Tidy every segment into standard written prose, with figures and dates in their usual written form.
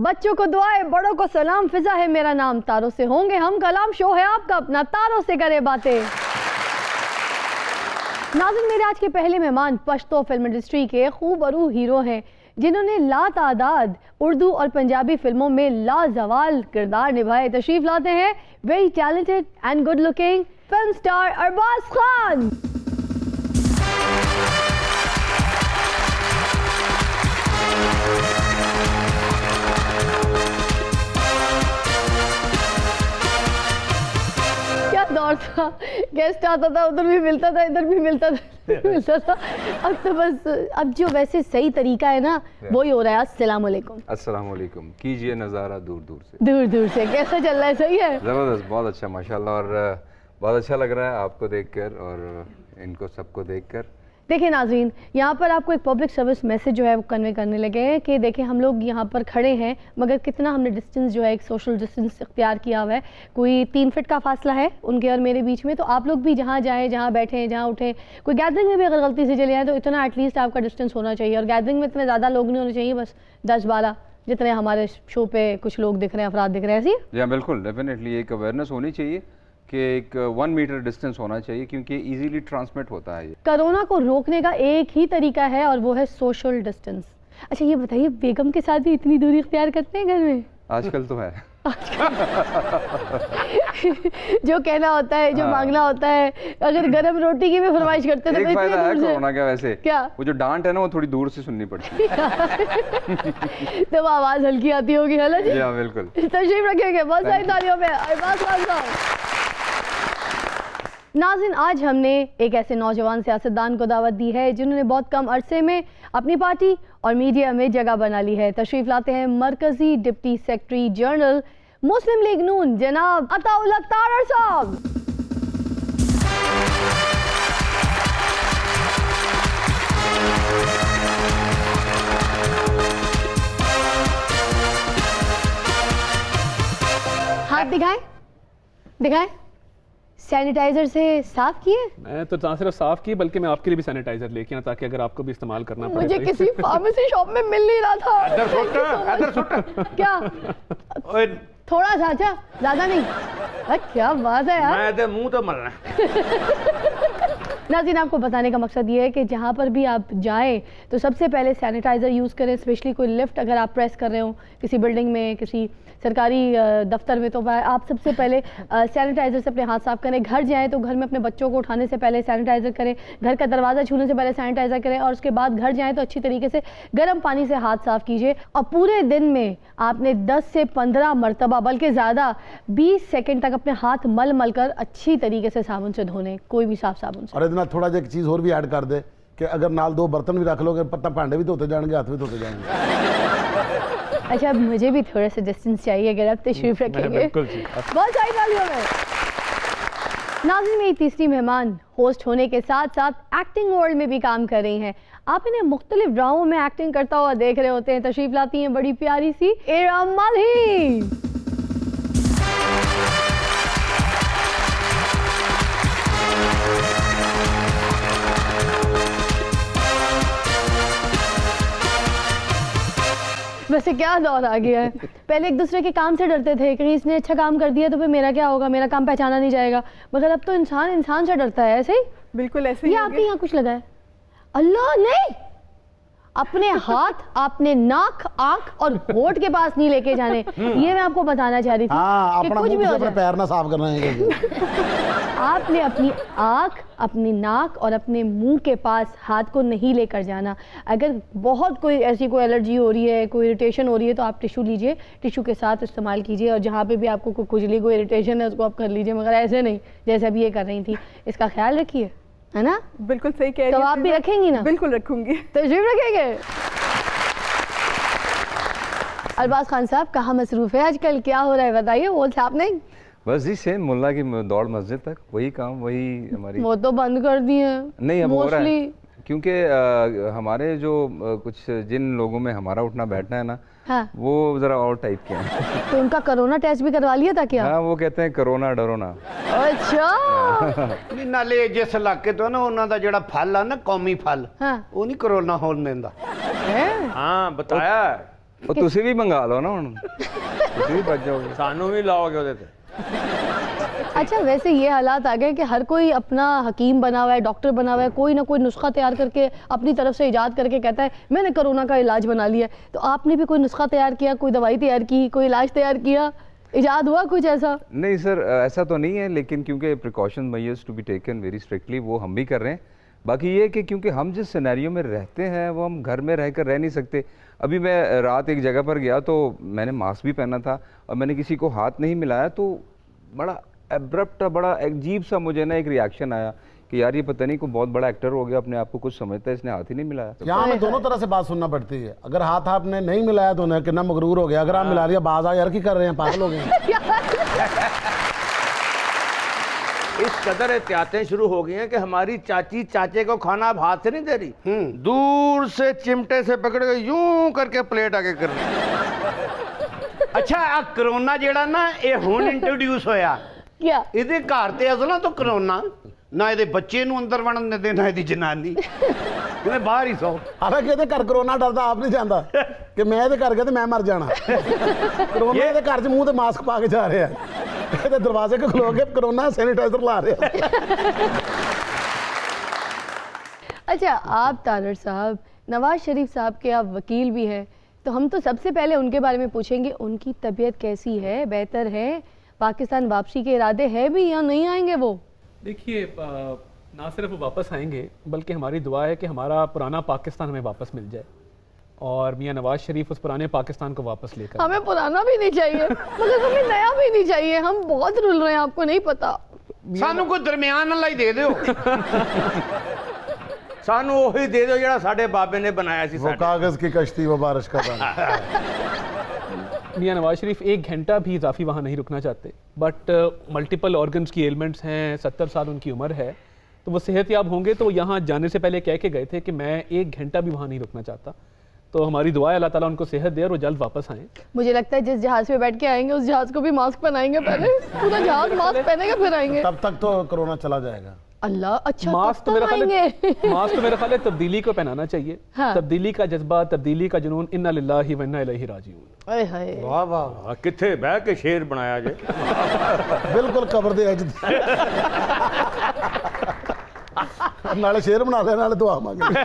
बच्चों को दुआएं, बड़ों को सलाम, फिजा है मेरा नाम, तारों से होंगे हम कलाम, शो है आपका अपना, तारों से करे बातें। नाज़रीन, मेरे आज के पहले मेहमान पश्तो फिल्म इंडस्ट्री के खूबरू हीरो हैं जिन्होंने लातादाद उर्दू और पंजाबी फिल्मों में लाजवाल किरदार निभाए। तशरीफ लाते हैं very talented and good looking film star Arbaaz Khan. क्या दौर था, गेस्ट आता था उधर भी मिलता था, इधर भी मिलता था। अब तो बस अब जो वैसे सही तरीका है ना वही हो रहा है। अस्सलाम वालेकुम। अस्सलाम वालेकुम। कीजिए नज़ारा दूर दूर से। कैसा चल रहा है? सही है, ज़बरदस्त, बहुत अच्छा माशाल्लाह, और बहुत अच्छा लग रहा है आपको देखकर और इनको सबको देखकर। देखिए नाज़रीन, यहाँ पर आपको एक पब्लिक सर्विस मैसेज जो है वो कन्वे करने लगे हैं कि देखिए हम लोग यहाँ पर खड़े हैं मगर कितना हमने डिस्टेंस जो है एक सोशल डिस्टेंस इख्तियार किया हुआ है। कोई 3 फीट का फासला है उनके और मेरे बीच में। तो आप लोग भी जहाँ जाएँ, जहाँ बैठें, जहाँ उठें, कोई गैदरिंग में भी अगर गलती से चले आए तो इतना एटलीस्ट आपका डिस्टेंस होना चाहिए। और गैदरिंग में इतने ज़्यादा लोग नहीं होने चाहिए, बस 10-12 जितने हमारे शो पे कुछ लोग दिख रहे हैं, अफराद दिख रहे हैं। ऐसी या बिल्कुल डेफिनेटली एक अवेयरनेस होनी चाहिए कि एक 1 मीटर डिस्टेंस होना चाहिए क्योंकि इजीली ट्रांसमिट होता है। ये कोरोना को रोकने का एक ही तरीका है और वो है सोशल डिस्टेंस। अच्छा ये बताइए, बेगम के साथ भी इतनी दूरी इख्तियार करते हैं घर में? आजकल तो है। जो कहना होता है, जो मांगना होता है, अगर गरम रोटी की भी फरमाइश करते हैं तो एक फायदा है कोरोना का वैसे, क्या वो जो डांट है ना वो थोड़ी दूर से सुननी पड़ती है। तो आवाज हल्की आती होगी, है ना जी? हाँ बिल्कुल। तशरीफ रखेंगे, बहुत सारी तालियों में अरबाज खान साहब। नाज़रीन, आज हमने एक ऐसे नौजवान सियासतदान को दावत दी है जिन्होंने बहुत कम अरसे में अपनी पार्टी और मीडिया में जगह बना ली है। तशरीफ लाते हैं मरकजी डिप्टी सेक्रेटरी जनरल मुस्लिम लीग नून जनाब अताउल अख्तर साहब। हाथ दिखाएं। सैनिटाइजर से साफ किए? मैं तो ना सिर्फ साफ किए बल्कि मैं आपके लिए भी सैनिटाइजर लेके आया ताकि अगर आपको भी इस्तेमाल करना पड़े। मुझे किसी फार्मेसी शॉप में मिल नहीं रहा था। क्या थोड़ा सा, अच्छा ज्यादा नहीं? क्या बात है यार, मैं मुंह तो मरना। नाज़रीन, आपको बताने का मकसद ये है कि जहाँ पर भी आप जाएं तो सबसे पहले सैनिटाइज़र यूज़ करें। स्पेशली कोई लिफ्ट अगर आप प्रेस कर रहे हो किसी बिल्डिंग में, किसी सरकारी दफ्तर में, तो आप सबसे पहले सैनिटाइज़र से अपने हाथ साफ करें। घर जाएं तो घर में अपने बच्चों को उठाने से पहले सैनिटाइज़र करें, घर का दरवाज़ा छूने से पहले सैनिटाइज़र करें और उसके बाद घर जाएँ तो अच्छी तरीके से गर्म पानी से हाथ साफ़ कीजिए। और पूरे दिन में आपने 10 से 15 मरतबा बल्कि ज़्यादा 20 सेकेंड तक अपने हाथ मल कर अच्छी तरीके से साबुन से धोने, कोई भी साफ साबुन से। और इतना थोड़ा एक चीज़ और भी ऐड कर दे कि अगर नाल 2 बर्तन भी रख लोगे पत्ता भांडे भी धोते जाएंगे, हाथ भी धोते जाएंगे। अच्छा, अब मुझे भी थोड़ा सा डिस्टेंस चाहिए, अगर आप तशरीफ रखेंगे। बहुत सारी तालियों में। नाज़रीन, मेरी तीसरी मेहमान होस्ट होने के साथ साथ एक्टिंग वर्ल्ड में भी काम कर रही हैं। आप इन्हें मुख्तलिफ ड्रामों में एक्टिंग करता हुआ देख रहे होते हैं। तशरीफ लाती हैं बड़ी प्यारी सी इरा मल्ही। वैसे क्या दौर आ गया है, पहले एक दूसरे के काम से डरते थे, कहीं इसने अच्छा काम कर दिया तो फिर मेरा क्या होगा, मेरा काम पहचाना नहीं जाएगा। मगर अब तो इंसान से डरता है। ऐसे ही? बिल्कुल ऐसे ही। आपके यहाँ कुछ लगा है? अल्लाह नहीं, अपने हाथ आपने नाक, आंख और होठ के पास नहीं लेके जाने। ये मैं आपको बताना चाह रही थी। अपना कुछ भी अपने पैर ना साफ करना है। आपने अपनी आंख, अपनी नाक और अपने मुंह के पास हाथ को नहीं लेकर जाना। अगर बहुत कोई ऐसी कोई एलर्जी हो रही है, कोई इरिटेशन हो रही है तो आप टिश्यू लीजिए, टिश्यू के साथ इस्तेमाल कीजिए और जहाँ पे भी आपको कोई खुजली, कोई इरिटेशन है उसको आप कर लीजिए, मगर ऐसे नहीं जैसे अभी ये कर रही थी। इसका ख्याल रखिए, है ना? बिल्कुल सही कह रही हैं। तो आप भी रखेंगी ना? बिल्कुल रखूंगी। तशरीफ रखेंगे। अरबाज खान साहब कहाँ मसरूफ है आजकल, क्या हो रहा है बताइए? वो साहब नहीं, बस जी सेम मुल्ला की दौड़ मस्जिद तक, वही काम, वही हमारी। वो तो बंद कर दिए नहीं, अब हो रहा है क्योंकि हमारे जो कुछ जिन लोगों में हमारा उठना बैठना है ना, हाँ। वो जरा और टाइप के हैं। तो उनका कोरोना टेस्ट भी करवा लिया था क्या? हाँ, वो कहते हैं कोरोना डरोना। अच्छा। नाले जिस इलाके तो ना उन्हों का जो फल है ना, कौमी फल, हाँ। वो नहीं कोरोना होने देता। हाँ बताया। ਉਹ ਤੁਸੀਂ ਵੀ ਮੰਗਾ ਲਓ ਨਾ ਹੁਣ ਤੁਸੀਂ ਵੀ ਬਚ ਜਾਓਗੇ ਸਾਨੂੰ ਵੀ ਲਾਓਗੇ ਉਹਦੇ ਤੇ अच्छा वैसे ये हालात आ गए कि हर कोई अपना हकीम बना हुआ है, डॉक्टर बना हुआ है, कोई ना कोई नुस्खा तैयार करके अपनी तरफ से इजाद करके कहता है मैंने कोरोना का इलाज बना लिया। तो आपने भी कोई नुस्खा तैयार किया, कोई दवाई तैयार की, कोई इलाज तैयार किया, इजाद हुआ कुछ ऐसा? नहीं सर, ऐसा तो नहीं है, लेकिन क्योंकि precaution measures to be taken very strictly वो हम भी कर रहे हैं। बाकी ये कि क्योंकि हम जिस सिनेरियो में रहते हैं वो हम घर में रहकर रह नहीं सकते। अभी मैं रात एक जगह पर गया तो मैंने मास्क भी पहना था और मैंने किसी को हाथ नहीं मिलाया तो बड़ा एब्रप्ट, बड़ा अजीब सा मुझे ना एक रिएक्शन आया कि यार ये पता नहीं कोई बहुत बड़ा एक्टर हो गया, अपने आप को कुछ समझता है, इसने हाथ ही नहीं मिलाया। यहाँ हमें दोनों तरह से बात सुनना पड़ती है। अगर हाथ आपने नहीं मिलाया तो उन्हें कितना मगरूर हो गया, अगर आप मिला लिया बाज यार की कर रहे हैं, पागल हो गए इस कदर एहतियातें शुरू हो गई हैं कि हमारी चाची चाचे को खाना अब हाथ से नहीं दे रही, दूर से चिमटे से पकड़ के यूं करके प्लेट आगे कर रही। अच्छा आ कोरोना जेड़ा ना ये हुण इंट्रोड्यूस होया, क्या ਇਹਦੇ ਘਰ ਤੇ ਅਸਲਾਂ ਤੋਂ ਕਰੋਨਾ ਨਾ ਇਹਦੇ ਬੱਚੇ ਨੂੰ ਅੰਦਰ ਵੜਨ ਦਿੰਦੇ ਨਾ ਇਹਦੀ ਜਨਾਨੀ ਇਹਨੇ ਬਾਹਰ ਹੀ ਸੌ ਹਾਲਾਂਕਿ ਇਹਦੇ ਘਰ ਕਰੋਨਾ ਡਰਦਾ ਆਪ ਨਹੀਂ ਜਾਂਦਾ ਕਿ ਮੈਂ ਇਹਦੇ ਘਰ ਗਿਆ ਤੇ ਮੈਂ ਮਰ ਜਾਣਾ। ਕਰੋਨਾ ਇਹਦੇ ਘਰ 'ਚ ਮੂੰਹ ਤੇ ਮਾਸਕ ਪਾ ਕੇ ਜਾ ਰਿਹਾ, ਇਹਦੇ ਦਰਵਾਜ਼ੇ ਕੋ ਖਲੋ ਕੇ ਕਰੋਨਾ सैनिटाइजर ला रहे हैं। अच्छा आप तारड़ साहब, नवाज शरीफ साहब के आप वकील भी हैं, तो हम तो सबसे पहले उनके बारे में पूछेंगे उनकी तबीयत कैसी है, बेहतर है, पाकिस्तान वापसी के इरादे है भी या नहीं आएंगे वो? देखिए ना सिर्फ वो वापस आएंगे बल्कि हमारी दुआ है कि हमारा पुराना पाकिस्तान हमें वापस मिल जाए और मियां नवाज शरीफ उस पुराने पाकिस्तान को वापस लेकर। हमें पुराना भी नहीं चाहिए मगर हमें नया भी नहीं चाहिए, हम बहुत रुल रहे हैं, आपको नहीं पता। ਸਾਨੂੰ ਕੋਈ ਦਰਮਿਆਨ ਵਾਲਾ ਹੀ ਦੇ ਦਿਓ ਸਾਨੂੰ ਉਹੀ ਦੇ ਦਿਓ ਜਿਹੜਾ ਸਾਡੇ ਬਾਬੇ ਨੇ ਬਣਾਇਆ ਸੀ वो कागज की कश्ती वो बारिश का पानी। मियां नवाज शरीफ 1 घंटा भी इजाफी वहाँ नहीं रुकना चाहते, बट मल्टीपल ऑर्गन्स की एलिमेंट्स हैं, 70 साल उनकी उम्र है, तो वो सेहतयाब होंगे तो यहाँ जाने से पहले कह के गए थे कि मैं 1 घंटा भी वहाँ नहीं रुकना चाहता। तो हमारी दुआ है अल्लाह ताला उनको सेहत दे और वो जल्द वापस आएँ। मुझे लगता है जिस जहाज पे बैठ के आएंगे उस जहाज को भी मास्क पहनाएंगे, पहले पूरा जहाज मास्क पहनेगा फिर आएंगे। तब तक तो कोरोना चला जाएगा। अल्लाह, अच्छा मास्क तब तो मेरा ख्याल है आएंगे। मास्क तो मेरा ख्याल है तब्दीली को पहनाना चाहिए। हाँ। तब्दीली का जज्बा, तब्दीली का जुनून, इन्ना लिल्लाहि व इन्ना इलैहि राजिऊन। अरे हाय, ਵਾਹ ਵਾਹ ਕਿੱਥੇ ਬਹਿ ਕੇ ਸ਼ੇਰ ਬਣਾਇਆ ਜੇ बिल्कुल कबर दे अज नाले शेर बना ले नाले दुआ मांगे।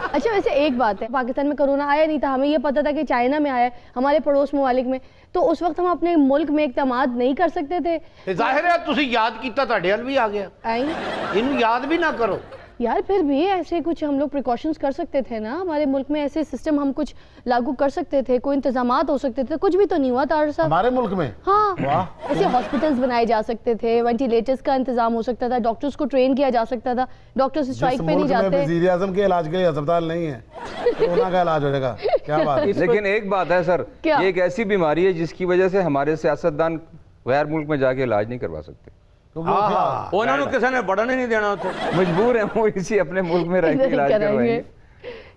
अच्छा वैसे एक बात है, पाकिस्तान में कोरोना आया नहीं था, हमें ये पता था कि चाइना में आया है, हमारे पड़ोस ममालिक में, तो उस वक्त हम अपने मुल्क में इकदामात नहीं कर सकते थे। ਤੇ ਜ਼ਾਹਿਰ ਹੈ ਤੁਸੀਂ ਯਾਦ ਕੀਤਾ ਤੁਹਾਡੇ ਵੱਲ ਵੀ ਆ ਗਿਆ, आई ਇਹਨੂੰ ਯਾਦ भी ना करो। यार फिर भी ऐसे कुछ हम लोग प्रिकॉशंस कर सकते थे ना, हमारे मुल्क में ऐसे सिस्टम हम कुछ लागू कर सकते थे, कोई इंतजामात हो सकते थे, कुछ भी तो नहीं हुआ तार साहब। हमारे मुल्क में हाँ, वाह। ऐसे हॉस्पिटल्स बनाए जा सकते थे, वेंटिलेटर्स का इंतजाम हो सकता था, डॉक्टर्स को ट्रेन किया जा सकता था, डॉक्टर्स स्ट्राइक जिस पे नहीं मुल्क में जाते। वजीर आजम के इलाज के लिए अस्पताल नहीं है, कोरोना का इलाज हो जाएगा, क्या बात है। लेकिन एक बात है सर, क्या? ये एक ऐसी बीमारी है जिसकी वजह से हमारे सियासतदान गैर मुल्क में जाके इलाज नहीं करवा सकते, क्योंकि वो क्या- ਉਹਨਾਂ ਨੂੰ ਕਿਸੇ ਨੇ ਵੜਨ ਹੀ ਨਹੀਂ ਦੇਣਾ ਉੱਥੇ। मजबूर है वो इसी अपने मुल्क में रह के नहीं इलाज कराएंगे। करवाएंगे।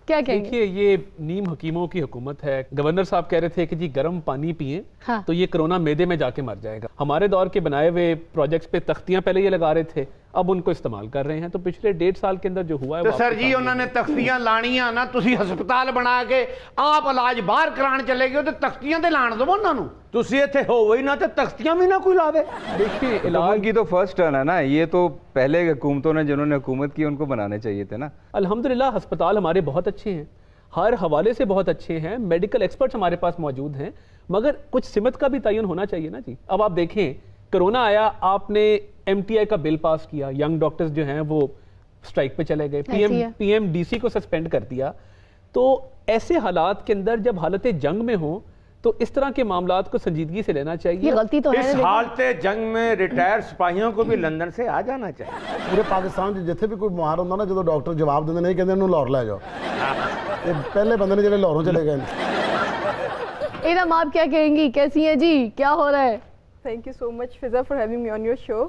क्या कहेंगे? देखिए ये नीम हकीमों की हुकूमत है। गवर्नर साहब कह रहे थे कि जी गर्म पानी पिए हाँ। तो ये कोरोना मैदे में जाके मर जाएगा। हमारे दौर के बनाए हुए प्रोजेक्ट्स पे तख्तियां पहले ये लगा रहे थे, अब उनको इस्तेमाल कर रहे हैं। तो पिछले 1.5 साल के अंदर जो हुआ है ਤੇ वो ਸਰ आपके ਜੀ सामने ਉਹਨਾਂ ਨੇ ਤਖਤੀਆਂ ਲਾਣੀਆਂ ਨਾ, ਤੁਸੀਂ ਹਸਪਤਾਲ ਬਣਾ ਕੇ ਆਪ ਇਲਾਜ ਬਾਹਰ ਕਰਾਉਣ ਚਲੇ ਗਏ ਤੇ ਤਖਤੀਆਂ ਤੇ ਲਾਣ ਦਵੋ ਉਹਨਾਂ ਨੂੰ। ਤੁਸੀਂ ਇੱਥੇ ਹੋਵੋ ਹੀ ਨਾ ਤੇ ਤਖਤੀਆਂ ਵੀ ਨਾ ਕੋਈ ਲਾਵੇ। देखिए तो इलाज उनकी तो फर्स्ट टर्न है ना, ये तो पहले हुकूमतों ने जिन्होंने हुकूमत की उनको बनाने चाहिए थे ना। अल्हम्दुलिल्लाह अस्पताल हमारे बहुत अच्छे हैं, हर हवाले से बहुत अच्छे हैं, मेडिकल एक्सपर्ट्स हमारे पास मौजूद हैं, मगर कुछ सिमत का भी तयन होना चाहिए ना जी। अब आप देखें कोरोना आया, आपने MTI का बिल पास किया, यंग डॉक्टर्स जो हैं वो स्ट्राइक पे चले गए, ऐसी है। PMDC को सस्पेंड कर दिया। तो ऐसे हालात के अंदर जब हालत जंग में हो तो इस तरह के मामलात को संजीदगी से लेना ये चाहिए। गलती तो है इस लेकिन- हालत जंग में रिटायर सिपाहियों को भी लंदन से आ जाना चाहिए। पूरे पाकिस्तान 'ਚ ਜਿੱਥੇ ਵੀ ਕੋਈ ਬਿਮਾਰ ਹੁੰਦਾ ਨਾ, ਜਦੋਂ ਡਾਕਟਰ ਜਵਾਬ ਦਿੰਦੇ ਨਹੀਂ, ਕਹਿੰਦੇ ਇਹਨੂੰ ਲਾਹੌਰ ਲੈ ਜਾਓ। ਇਹ ਪਹਿਲੇ ਬੰਦੇ ਨੇ ਜਿਹੜੇ ਲਾਹੌਰੋਂ ਚਲੇ ਗਏ ਨੇ। इरम आप क्या कहेंगी, कैसी हैं जी, क्या हो रहा है? Thank you so much Fiza for having me on your show.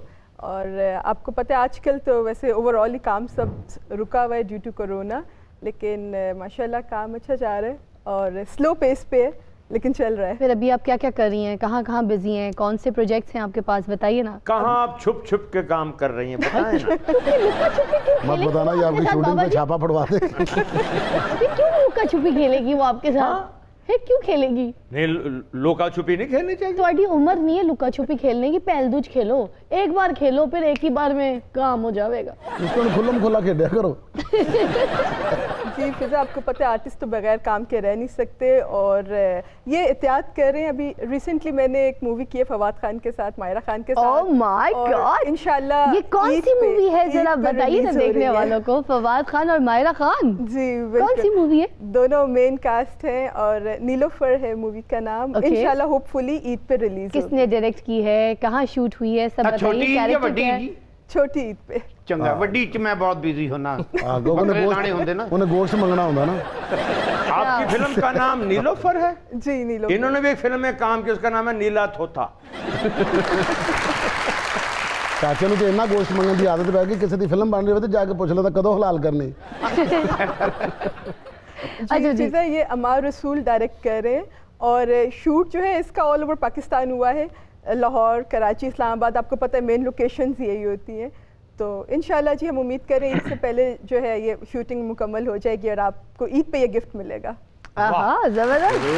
और आपको पता है आजकल तो वैसे ओवरऑल ही काम सब रुका हुआ है ड्यू टू कोरोना, लेकिन माशाल्लाह काम अच्छा जा रहा है और स्लो पेस पे है लेकिन चल रहा है। फिर अभी आप क्या क्या कर रही हैं, कहाँ कहाँ बिजी हैं, कौन से प्रोजेक्ट्स हैं आपके पास, बताइए ना। कहाँ आप छुप छुप के काम कर रही हैं बताएं ना। मत बताना ये आपकी शूटिंग पे छापा पड़वा दे। अभी क्यों लुका छुपी खेलेगी वो आपके साथ? है क्यों खेलेगी? नहीं, लुका छुपी नहीं खेलनी चाहिए। ਤੁਹਾਡੀ उम्र नहीं है लुका छुपी खेलने की, पहलदूज खेलो, एक बार खेलो फिर एक ही बार में काम हो जाएगा। उसको खुल्लम खुला खेला करो। जी फिजा, आपको पता है आर्टिस्ट तो बगैर काम के रह नहीं सकते, और ये एहतियात कर रहे हैं। अभी रिसेंटली मैंने एक मूवी की है फवाद खान के साथ, मायरा खान के साथ। ओह माय गॉड, इंशाल्लाह ये कौन सी मूवी है जरा बताइए ना देखने वालों को। फवाद खान और मायरा खान, जी कौन सी मूवी है? दोनों मेन कास्ट हैं, और नीलोफर है मूवी का नाम। Okay. इंशाल्लाह होपफुली ईद पे रिलीज किसने डायरेक्ट की है, कहाँ शूट हुई है, सब छोटी बताइए। या कैरेक्टर वड्डी क्या है? जी? छोटी ईद पे। चंगा, वड्डी च मैं बहुत बिजी हूं ना। बकरे लाने होंगे ना। उन्हें गोश्त मंगना होता ना। आपकी फिल्म का नाम नीलोफर है? जी नीलोफर। इन्होंने भी एक फिल्म में काम किया, उसका नाम है नीला थोथा। चाचे ਨੂੰ ਤੇ ਇੰਨਾ ਗੋਸ਼ਤ ਮੰਗਣ ਦੀ ਆਦਤ ਪੈ ਗਈ, ਕਿਸੇ ਦੀ ਫਿਲਮ ਬਣ ਰਹੀ ਹੋਵੇ ਤੇ ਜਾ ਕੇ ਪੁੱਛ ਲੈਂਦਾ ਕਦੋਂ ਹਲਾਲ ਕਰਨੀ। जी फिजा, ये अमार रसूल डायरेक्ट कर रहे हैं, और शूट जो है इसका ऑल ओवर पाकिस्तान हुआ है। लाहौर, कराची, इस्लामाबाद, आपको पता है मेन लोकेशंस यही होती हैं। तो इंशाल्लाह जी हम उम्मीद करें इससे पहले जो है ये शूटिंग मुकम्मल हो जाएगी, और आपको ईद पे ये गिफ्ट मिलेगा। आहा, जबरदस्त।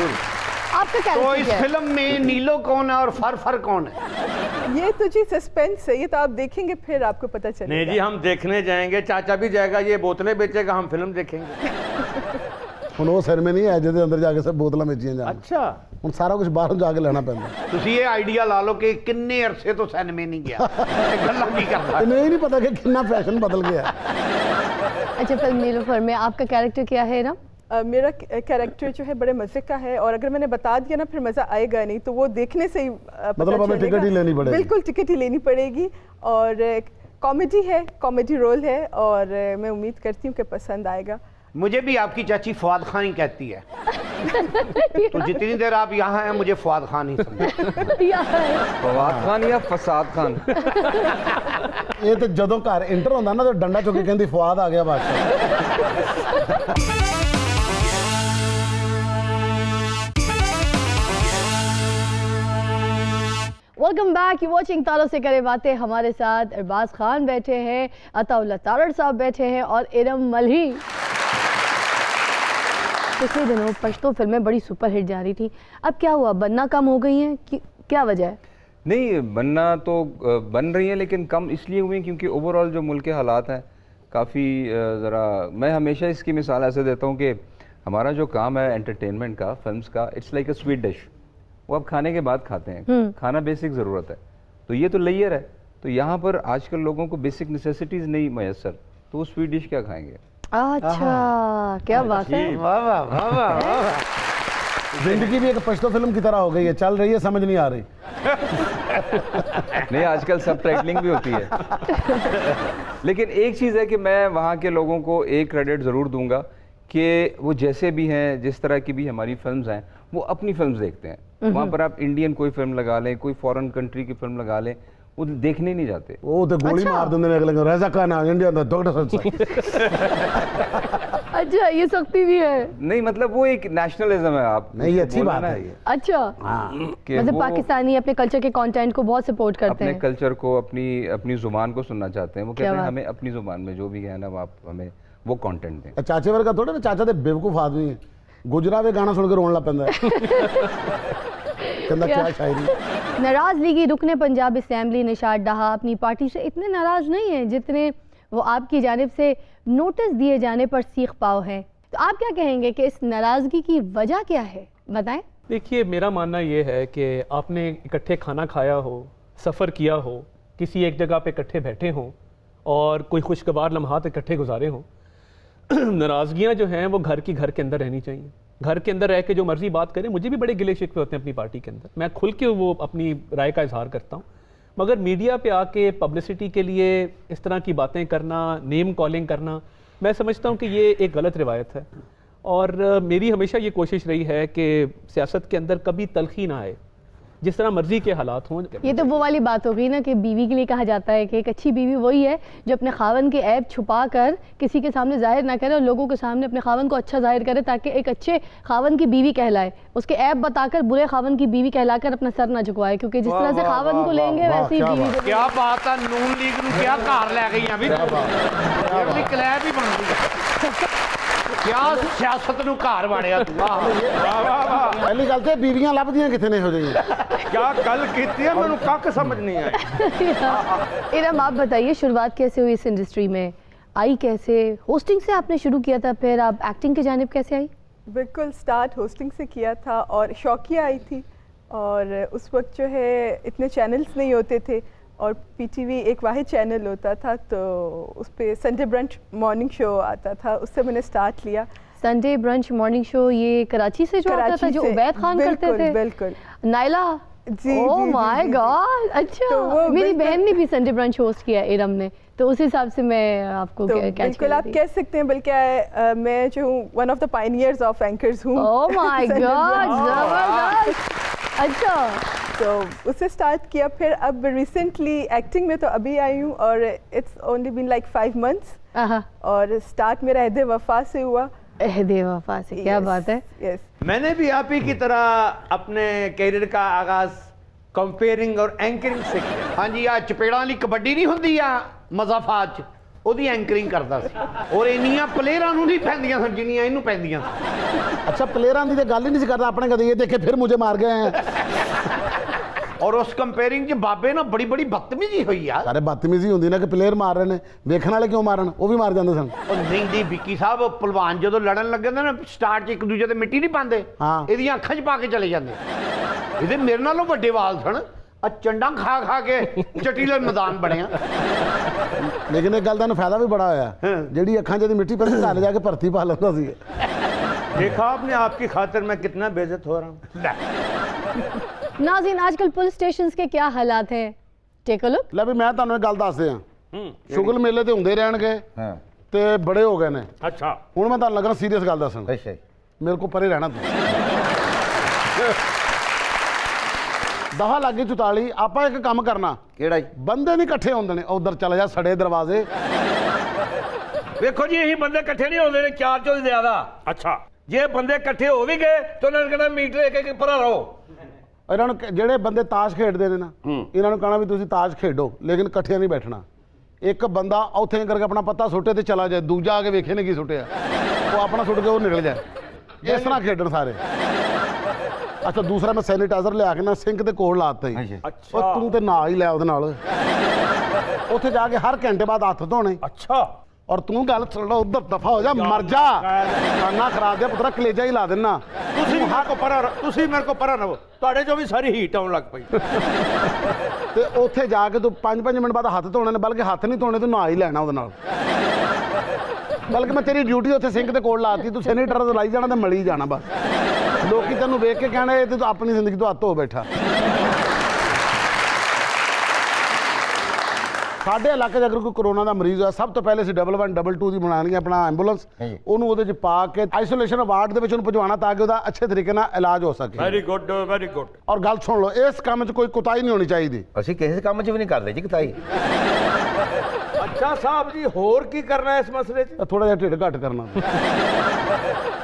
आपका तो कैरेक्टर इस क्या है? फिल्म में नीलो कौन है और फर कौन है? ये तो जी सस्पेंस है, ये तो आप देखेंगे फिर आपको पता चलेगा। नहीं जी, हम देखने जाएंगे, चाचा भी जाएगा, ये बोतलें बेचेगा, हम फिल्म देखेंगे। ਹੁਣ ਉਹ ਸਿਨੇਮੇ ਨਹੀਂ ਹੈ ਜਿਹਦੇ ਅੰਦਰ ਜਾ ਕੇ ਸਭ ਬੋਤਲਾਂ ਵੇਚੀਆਂ ਜਾਣ। अच्छा, ਹੁਣ ਸਾਰਾ ਕੁਝ ਬਾਹਰੋਂ ਜਾ ਕੇ ਲੈਣਾ ਪੈਂਦਾ। ਤੁਸੀਂ ਇਹ ਆਈਡੀਆ ਲਾ ਲਓ ਕਿ ਕਿੰਨੇ ਅਰਸੇ ਤੋਂ ਸਿਨੇਮੇ ਨਹੀਂ ਗਿਆ, ਗੱਲਾਂ ਨਹੀਂ ਕਰਦਾ। ਇਹਨੂੰ ਇਹ ਨਹੀਂ ਪਤਾ ਕਿ ਕਿੰਨਾ ਫੈਸ਼ਨ ਬਦਲ ਗਿਆ। अच्छा, फिल्म नीलोफर में आपका कैरेक्टर क्या है ना? मेरा कैरेक्टर जो है बड़े मज़े का है, और अगर मैंने बता दिया ना फिर मज़ा आएगा नहीं, तो वो देखने से ही पता मतलब हमें चलेगा। टिकट ही लेनी पड़ेगी। बिल्कुल टिकट ही लेनी पड़ेगी, और कॉमेडी है, कॉमेडी रोल है, और मैं उम्मीद करती हूँ कि पसंद आएगा। मुझे भी आपकी चाची फवाद खान ही कहती है। तो जितनी देर आप यहाँ हैं मुझे फवाद खान ही समझो। फवाद खान या फसाद खान? ਇਹ ਤੇ ਜਦੋਂ ਘਰ ਇੰਟਰ ਹੁੰਦਾ ਨਾ ਤੇ ਡੰਡਾ ਚੁੱਕ ਕੇ ਕਹਿੰਦੀ ਫਵਾਦ ਆ ਗਿਆ ਬਾਦਸ਼ਾਹ। वेलकम बैक, यू वाचिंग तारों से करे बातें। हमारे साथ अरबाज खान बैठे हैं, अताउल्लाह तारड़ साहब बैठे हैं, और इरम मल्ही। पिछले दिनों पश्तो फिल्में बड़ी सुपरहिट जा रही थी, अब क्या हुआ, बनना कम हो गई हैं? क्या वजह है? नहीं, बनना तो बन रही है, लेकिन कम इसलिए हुई क्योंकि ओवरऑल जो मुल्क के हालात हैं काफ़ी ज़रा, मैं हमेशा इसकी मिसाल ऐसे देता हूँ कि हमारा जो काम है एंटरटेनमेंट का, फिल्म्स का, it's like a sweet dish. वो आप खाने के बाद खाते हैं, खाना बेसिक ज़रूरत है, तो ये तो लेयर है। तो यहाँ पर आजकल लोगों को बेसिक नेसेसिटीज़ नहीं मैसर, तो वो स्वीट डिश क्या खाएंगे? अच्छा, क्या बात है। वाह वाह वाह वाह वाह। जिंदगी भी एक पश्तो फिल्म की तरह हो गई है, चल रही है, समझ नहीं आ रही। नहीं, आजकल सब टाइटलिंग भी होती है। लेकिन एक चीज़ है कि मैं वहाँ के लोगों को एक क्रेडिट ज़रूर दूंगा कि वो जैसे भी हैं, जिस तरह की भी हमारी फिल्म्स हैं, वो अपनी फिल्म्स देखते हैं। वहाँ पर आप इंडियन कोई फिल्म लगा लें, कोई फॉरेन कंट्री की फिल्म लगा लें, वो देखने ही नहीं जाते। ਉਹ ਤੇ ਗੋਲੀ ਮਾਰ ਦਿੰਦੇ ਨੇ ਅਗਲੇ ਨੂੰ, ਰਜ਼ਾ ਖਾਨ ਇੰਡੀਆ ਦਾ डॉक्टर अच्छा, ये सख्ती भी है। नहीं, मतलब वो एक नेशनलिज्म है। आप नहीं, ये अच्छी बोलना बात ना है ये। अच्छा, कि मतलब वो पाकिस्तानी अपने कल्चर के कंटेंट को बहुत सपोर्ट करते अपने हैं। कल्चर को, अपनी जुबान को सुनना चाहते हैं। वो क्या कहते हैं बात। हमें अपनी जुबान में जो भी है ना, वो आप हमें वो कंटेंट दें। ਚਾਚੇ ਵਰਗਾ ਥੋੜਾ ਨਾ, ਚਾਚਾ ਤੇ ਬੇਵਕੂਫ ਆਦਮੀ ਹੈ, ਗੁਜਰਾ ਵੇ ਗਾਣਾ ਸੁਣ ਕੇ ਰੋਣ ਲੱਗ ਪੈਂਦਾ ਹੈ। ਕਹਿੰਦਾ क्या? ਕੀ ਸ਼ਾਇਰੀ। नाराज लीगी रुकने पंजाब असेंबली निशात डाहा अपनी पार्टी से इतने नाराज नहीं हैं जितने वो आपकी जानिब से नोटिस दिए जाने पर सीख पाओ हैं। तो आप क्या कहेंगे कि इस नाराजगी की वजह क्या है, बताएं। देखिए, मेरा मानना ये है कि आपने इकट्ठे खाना खाया हो, सफ़र किया हो, किसी एक जगह पे इकट्ठे बैठे हों और कोई खुशगवार लम्हात इकट्ठे गुजारे हों, नाराज़गियाँ जो हैं वो घर के अंदर रहनी चाहिए। घर के अंदर रह के जो मर्जी बात करें, मुझे भी बड़े गिले शिकवे होते हैं अपनी पार्टी के अंदर, मैं खुल के वो अपनी राय का इजहार करता हूँ, मगर मीडिया पे आके पब्लिसिटी के लिए इस तरह की बातें करना, नेम कॉलिंग करना, मैं समझता हूँ कि ये एक गलत रिवायत है। और मेरी हमेशा ये कोशिश रही है कि सियासत के अंदर कभी तलखी ना आए, जिस तरह मर्जी के हालात हों। ये तो वो वाली बात हो गई ना कि बीवी के लिए कहा जाता है कि एक अच्छी बीवी वही है जो अपने खावन के ऐब छुपा कर किसी के सामने जाहिर ना करे और लोगों के सामने अपने खावन को अच्छा जाहिर करे, ताकि एक अच्छे खावन की बीवी कहलाए। उसके ऐब बताकर बुरे खावन की बीवी कहलाकर अपना सर ना झुकवाए, क्योंकि जिस तरह से खावन को लेंगे वैसे ही बीवी को। क्या बात है, नून लीग ਨੂੰ क्या घर लै गई अभी, अगली क्लैब ही बन गई। ਕਿਆ ਸਿਆਸਤ ਨੂੰ ਘਰ ਵਾੜਿਆ ਤੂੰ ਵਾਹ ਵਾਹ ਵਾਹ ਪਹਿਲੀ ਗੱਲ ਤੇ ਬੀਵੀਆਂ ਲੱਭਦੀਆਂ ਕਿੱਥੇ ਨੇ ਇਹੋ ਜਿਹੀਆਂ क्या गल की है मैंने कख समझ नहीं आई इरम, आप बताइए शुरुआत कैसे हुई इस इंडस्ट्री में, आई कैसे? होस्टिंग से आपने शुरू किया था, फिर आप एक्टिंग की जानिब कैसे आई? बिल्कुल स्टार्ट होस्टिंग से किया था और शौकिया आई थी, और उस वक्त जो है इतने चैनल्स नहीं होते थे और पीटीवी एक वाहिद चैनल होता था, तो उस पर संडे ब्रंच मॉर्निंग शो आता था, उससे मैंने स्टार्ट लिया। संडे ब्रंच मॉर्निंग शो ये कराची से जो आता था, जो से, उबैद खान करते थे? बिल्कुल। नायला? जी, ओह जी, माय जी, जी। गॉड, अच्छा। तो वो मेरी बिल्कुल- बहन ने भी संडे ब्रंच होस्ट किया है, इरम ने, तो उस हिसाब से मैं आपको तो कैच बिल्कुल आप कह सकते हैं, बल्कि मैं जो हूँ one of the pioneers of anchors हूँ। Oh my Sunday God, Brunch। जबरदस्त। अच्छा, तो उससे स्टार्ट किया, फिर अब रिसेंटली एक्टिंग में तो अभी आई हूँ, और it's only been like 5 months, आहा, और स्टार्ट मेरा अहद वफा से हुआ। अहदे वफा से, क्या बात है। यस, मैंने भी आप ही की तरह अपने कैरियर का आगाज कंपेयरिंग और एंकरिंग से किया। हाँ जी, आ चपेड़ां वाली कबड्डी नहीं होंदी आ मजाफात च, ਉਹਦੀ ਐਂਕਰਿੰਗ ਕਰਦਾ ਸੀ, ਔਰ ਇੰਨੀਆਂ ਪਲੇਅਰਾਂ ਨੂੰ ਨਹੀਂ ਪੈਂਦੀਆਂ ਸਨ ਜਿੰਨੀਆਂ ਇਹਨੂੰ ਪੈਂਦੀਆਂ ਸਨ। ਅੱਛਾ ਪਲੇਅਰਾਂ ਦੀ ਤੇ ਗੱਲ ਹੀ ਨਹੀਂ ਸੀ ਕਰਦਾ ਆਪਣੇ, ਕਦੇ ਇਹ ਦੇਖੇ ਫਿਰ ਮੁਝੇ ਮਾਰ ਗਏ ਹੈ ਔਰ ਉਸ ਕੰਪੇਅਰਿੰਗ 'ਚ ਬਾਬੇ ਨਾਲ ਬੜੀ ਬੜੀ ਬਦਤਮੀਜ਼ੀ ਹੋਈ ਆ। ਸਾਰੇ ਬਦਤਮੀਜ਼ੀ ਹੁੰਦੀ ਨਾ ਕਿ ਪਲੇਅਰ ਮਾਰ ਰਹੇ ਨੇ, ਵੇਖਣ ਵਾਲੇ ਕਿਉਂ ਮਾਰਨ, ਉਹ ਵੀ ਮਾਰ ਜਾਂਦੇ ਸਨ। ਉਹ ਨਹੀਂ ਦੀ ਵਿੱਕੀ ਸਾਹਿਬ, ਪਹਿਲਵਾਨ ਜਦੋਂ ਲੜਨ ਲੱਗੇ ਹੁੰਦੇ ਨਾ ਸਟਾਰਟ 'ਚ ਇੱਕ ਦੂਜੇ ਤੇ ਮਿੱਟੀ ਨਹੀਂ ਪਾਉਂਦੇ, ਹਾਂ। ਇਹਦੀਆਂ ਅੱਖਾਂ 'ਚ ਪਾ ਕੇ ਚਲੇ ਜਾਂਦੇ। ਇਹਦੇ ਮੇਰੇ ਨਾਲੋਂ ਵੱਡੇ ਵਾਲ ਸਨ, ਆ ਚੰਡਾਂ ਖਾ ਖਾ ਕੇ ਚਟੀਲੇ ਮੈਦਾਨ ਬਣਿਆ। ਲੇਕਿਨ ਇੱਕ ਗੱਲ ਦਾ ਨੂੰ ਫਾਇਦਾ ਵੀ ਬੜਾ ਹੋਇਆ, ਜਿਹੜੀ ਅੱਖਾਂ 'ਚ ਇਹਦੀ ਮਿੱਟੀ ਪੈਂਦੀ ਘਰ ਜਾ ਕੇ ਭਰਤੀ ਪਾ ਲੈਂਦਾ ਸੀ। देखा आपने, आपकी खातिर मैं कितना बेइज्जत हो रहा हूँ। नाज़रीन, आजकल पुलिस स्टेशंस के क्या हालात हैं, टेक अ लुक। ਲੈ ਵੀ ਮੈਂ ਤੁਹਾਨੂੰ ਇੱਕ ਗੱਲ ਦੱਸਦੇ ਆ, ਸ਼ੁਗਲ ਮੇਲੇ ਤੇ ਹੁੰਦੇ ਰਹਿਣਗੇ हाँ ਤੇ ਬੜੇ ਹੋ ਗਏ ਨੇ। अच्छा, ਹੁਣ ਮੈਂ ਤੁਹਾਨੂੰ ਲੱਗਣਾ ਸੀਰੀਅਸ ਗੱਲ ਦੱਸਣ, अच्छा जी। ਮੇਰੇ ਕੋਲ ਪਰੇ ਰਹਿਣਾ ਤੂੰ। ਦਫਾ ਲੱਗ ਗਈ 44। ਆਪਾਂ ਇੱਕ ਕੰਮ ਕਰਨਾ, ਕਿਹੜਾ ਜੀ? ਬੰਦੇ ਨਹੀਂ ਇਕੱਠੇ ਹੁੰਦੇ ਨੇ, ਉਧਰ ਚਲੇ ਜਾ ਸੜੇ ਦਰਵਾਜ਼ੇ। ਵੇਖੋ ਜੀ, ਇਹੀ ਬੰਦੇ ਇਕੱਠੇ ਨਹੀਂ ਹੁੰਦੇ ਨੇ 4 ਤੋਂ ਜ਼ਿਆਦਾ। अच्छा, ਜੇ ਬੰਦੇ ਇਕੱਠੇ ਹੋ ਵੀ ਗਏ ਤਾਂ ਉਹਨਾਂ ਨੇ ਕਹਿਣਾ ਮੀਟਰ ਇੱਕ ਪਰਾਂ ਰਹੋ। ਇਹਨਾਂ ਨੂੰ ਜਿਹੜੇ ਬੰਦੇ ਤਾਸ਼ ਖੇਡਦੇ ਨੇ ਨਾ, ਇਹਨਾਂ ਨੂੰ ਕਹਣਾ ਵੀ ਤੁਸੀਂ ਤਾਸ਼ ਖੇਡੋ, ਲੇਕਿਨ ਇਕੱਠਿਆਂ ਨਹੀਂ ਬੈਠਣਾ। ਇੱਕ ਬੰਦਾ ਉੱਥੇ ਕਰਕੇ ਆਪਣਾ ਪੱਤਾ ਸੁੱਟੇ ਤੇ ਚਲਾ ਜਾਏ, ਦੂਜਾ ਆ ਕੇ ਵੇਖੇ ਨੇ ਕੀ ਸੁੱਟਿਆ, ਉਹ ਆਪਣਾ ਸੁੱਟ ਕੇ ਉਹ ਨਿਕਲ ਜਾਏ। ਇਸ ਤਰ੍ਹਾਂ ਖੇਡਣ ਸਾਰੇ। ਅੱਛਾ, ਦੂਸਰਾ ਮੈਂ ਸੈਨੀਟਾਈਜ਼ਰ ਲਿਆ ਕੇ ਨਾ ਸਿੰਕ ਦੇ ਕੋਲ ਲਾਤਾ ਹੀ। ਅੱਛਾ। ਉਹ ਤੂੰ ਤੇ ਨਾ ਹੀ ਲੈ ਉਹਦੇ ਨਾਲ, ਉੱਥੇ ਜਾ ਕੇ ਹਰ ਘੰਟੇ ਬਾਅਦ ਹੱਥ ਧੋਣੇ। ਅੱਛਾ, ਔਰ ਤੂੰ ਗੱਲ ਸੁਣ ਲਓ, ਉਧਰ ਦਫਾ ਹੋ ਜਾ, ਮਰ ਜਾ, ਖਾਨਾ ਖਰਾਬ ਦੇ ਪੁੱਤਰਾ, ਕਲੇਜਾ ਹੀ ਲਾ ਦੇਣਾ। ਤੁਸੀਂ ਮੇਰੇ ਕੋ ਪਰਾਂ ਰਹੋ, ਤੁਹਾਡੇ ਚੋਂ ਵੀ ਸਾਰੀ ਹੀਟ ਆਉਣ ਲੱਗ ਪਈ। ਤੇ ਉੱਥੇ ਜਾ ਕੇ ਤੂੰ 5-5 ਮਿੰਟ ਬਾਅਦ ਹੱਥ ਧੋਣੇ ਨੇ, ਬਲਕਿ ਹੱਥ ਨਹੀਂ ਧੋਣੇ, ਤੂੰ ਨਹਾ ਹੀ ਲੈਣਾ ਉਹਦੇ ਨਾਲ। ਬਲਕਿ ਮੈਂ ਤੇਰੀ ਡਿਊਟੀ ਉੱਥੇ ਸਿੰਕ ਦੇ ਕੋਲ ਲਾਤੀ, ਤੂੰ ਸੈਨੀਟਾਈਜ਼ਰ ਲਾਈ ਜਾਣਾ ਤੇ ਮਲੀ ਜਾਣਾ ਬਸ। ਲੋਕੀ ਤੈਨੂੰ ਵੇਖ ਕੇ ਕਹਿਣਾ ਇਹ ਤੇ ਤੂੰ ਆਪਣੀ ਜ਼ਿੰਦਗੀ ਤੋਂ ਹੱਥ ਧੋ ਬੈਠਾ। ਸਾਡੇ ਇਲਾਕੇ 'ਚ ਅਗਰ ਕੋਈ ਕਰੋਨਾ ਦਾ ਮਰੀਜ਼ ਹੋਇਆ, ਸਭ ਤੋਂ ਪਹਿਲੇ ਅਸੀਂ 1112 ਦੀ ਬਣਾਉਣੀ ਆਪਣਾ ਐਂਬੂਲੈਂਸ, ਉਹਨੂੰ ਉਹਦੇ 'ਚ ਪਾ ਕੇ ਆਈਸੋਲੇਸ਼ਨ ਵਾਰਡ ਦੇ ਵਿੱਚ ਉਹਨੂੰ ਭਜਵਾਉਣਾ ਤਾਂ ਕਿ ਉਹਦਾ ਅੱਛੇ ਤਰੀਕੇ ਨਾਲ ਇਲਾਜ ਹੋ ਸਕੇ। Very good, very good. ਔਰ ਗੱਲ ਸੁਣ ਲਓ, ਇਸ ਕੰਮ 'ਚ ਕੋਈ ਕੁਤਾਹੀ ਨਹੀਂ ਹੋਣੀ ਚਾਹੀਦੀ। ਅਸੀਂ ਕਿਸੇ ਕੰਮ 'ਚ ਵੀ ਨਹੀਂ ਕਰਦੇ ਜੀ ਕਿਤਾਈ। ਅੱਛਾ ਸਾਹਿਬ ਜੀ, ਹੋਰ ਕੀ ਕਰਨਾ ਇਸ ਮਸਲੇ 'ਚ? ਥੋੜਾ ਜਿਹਾ ਢਿੱਡ ਘੱਟ ਕਰਨਾ।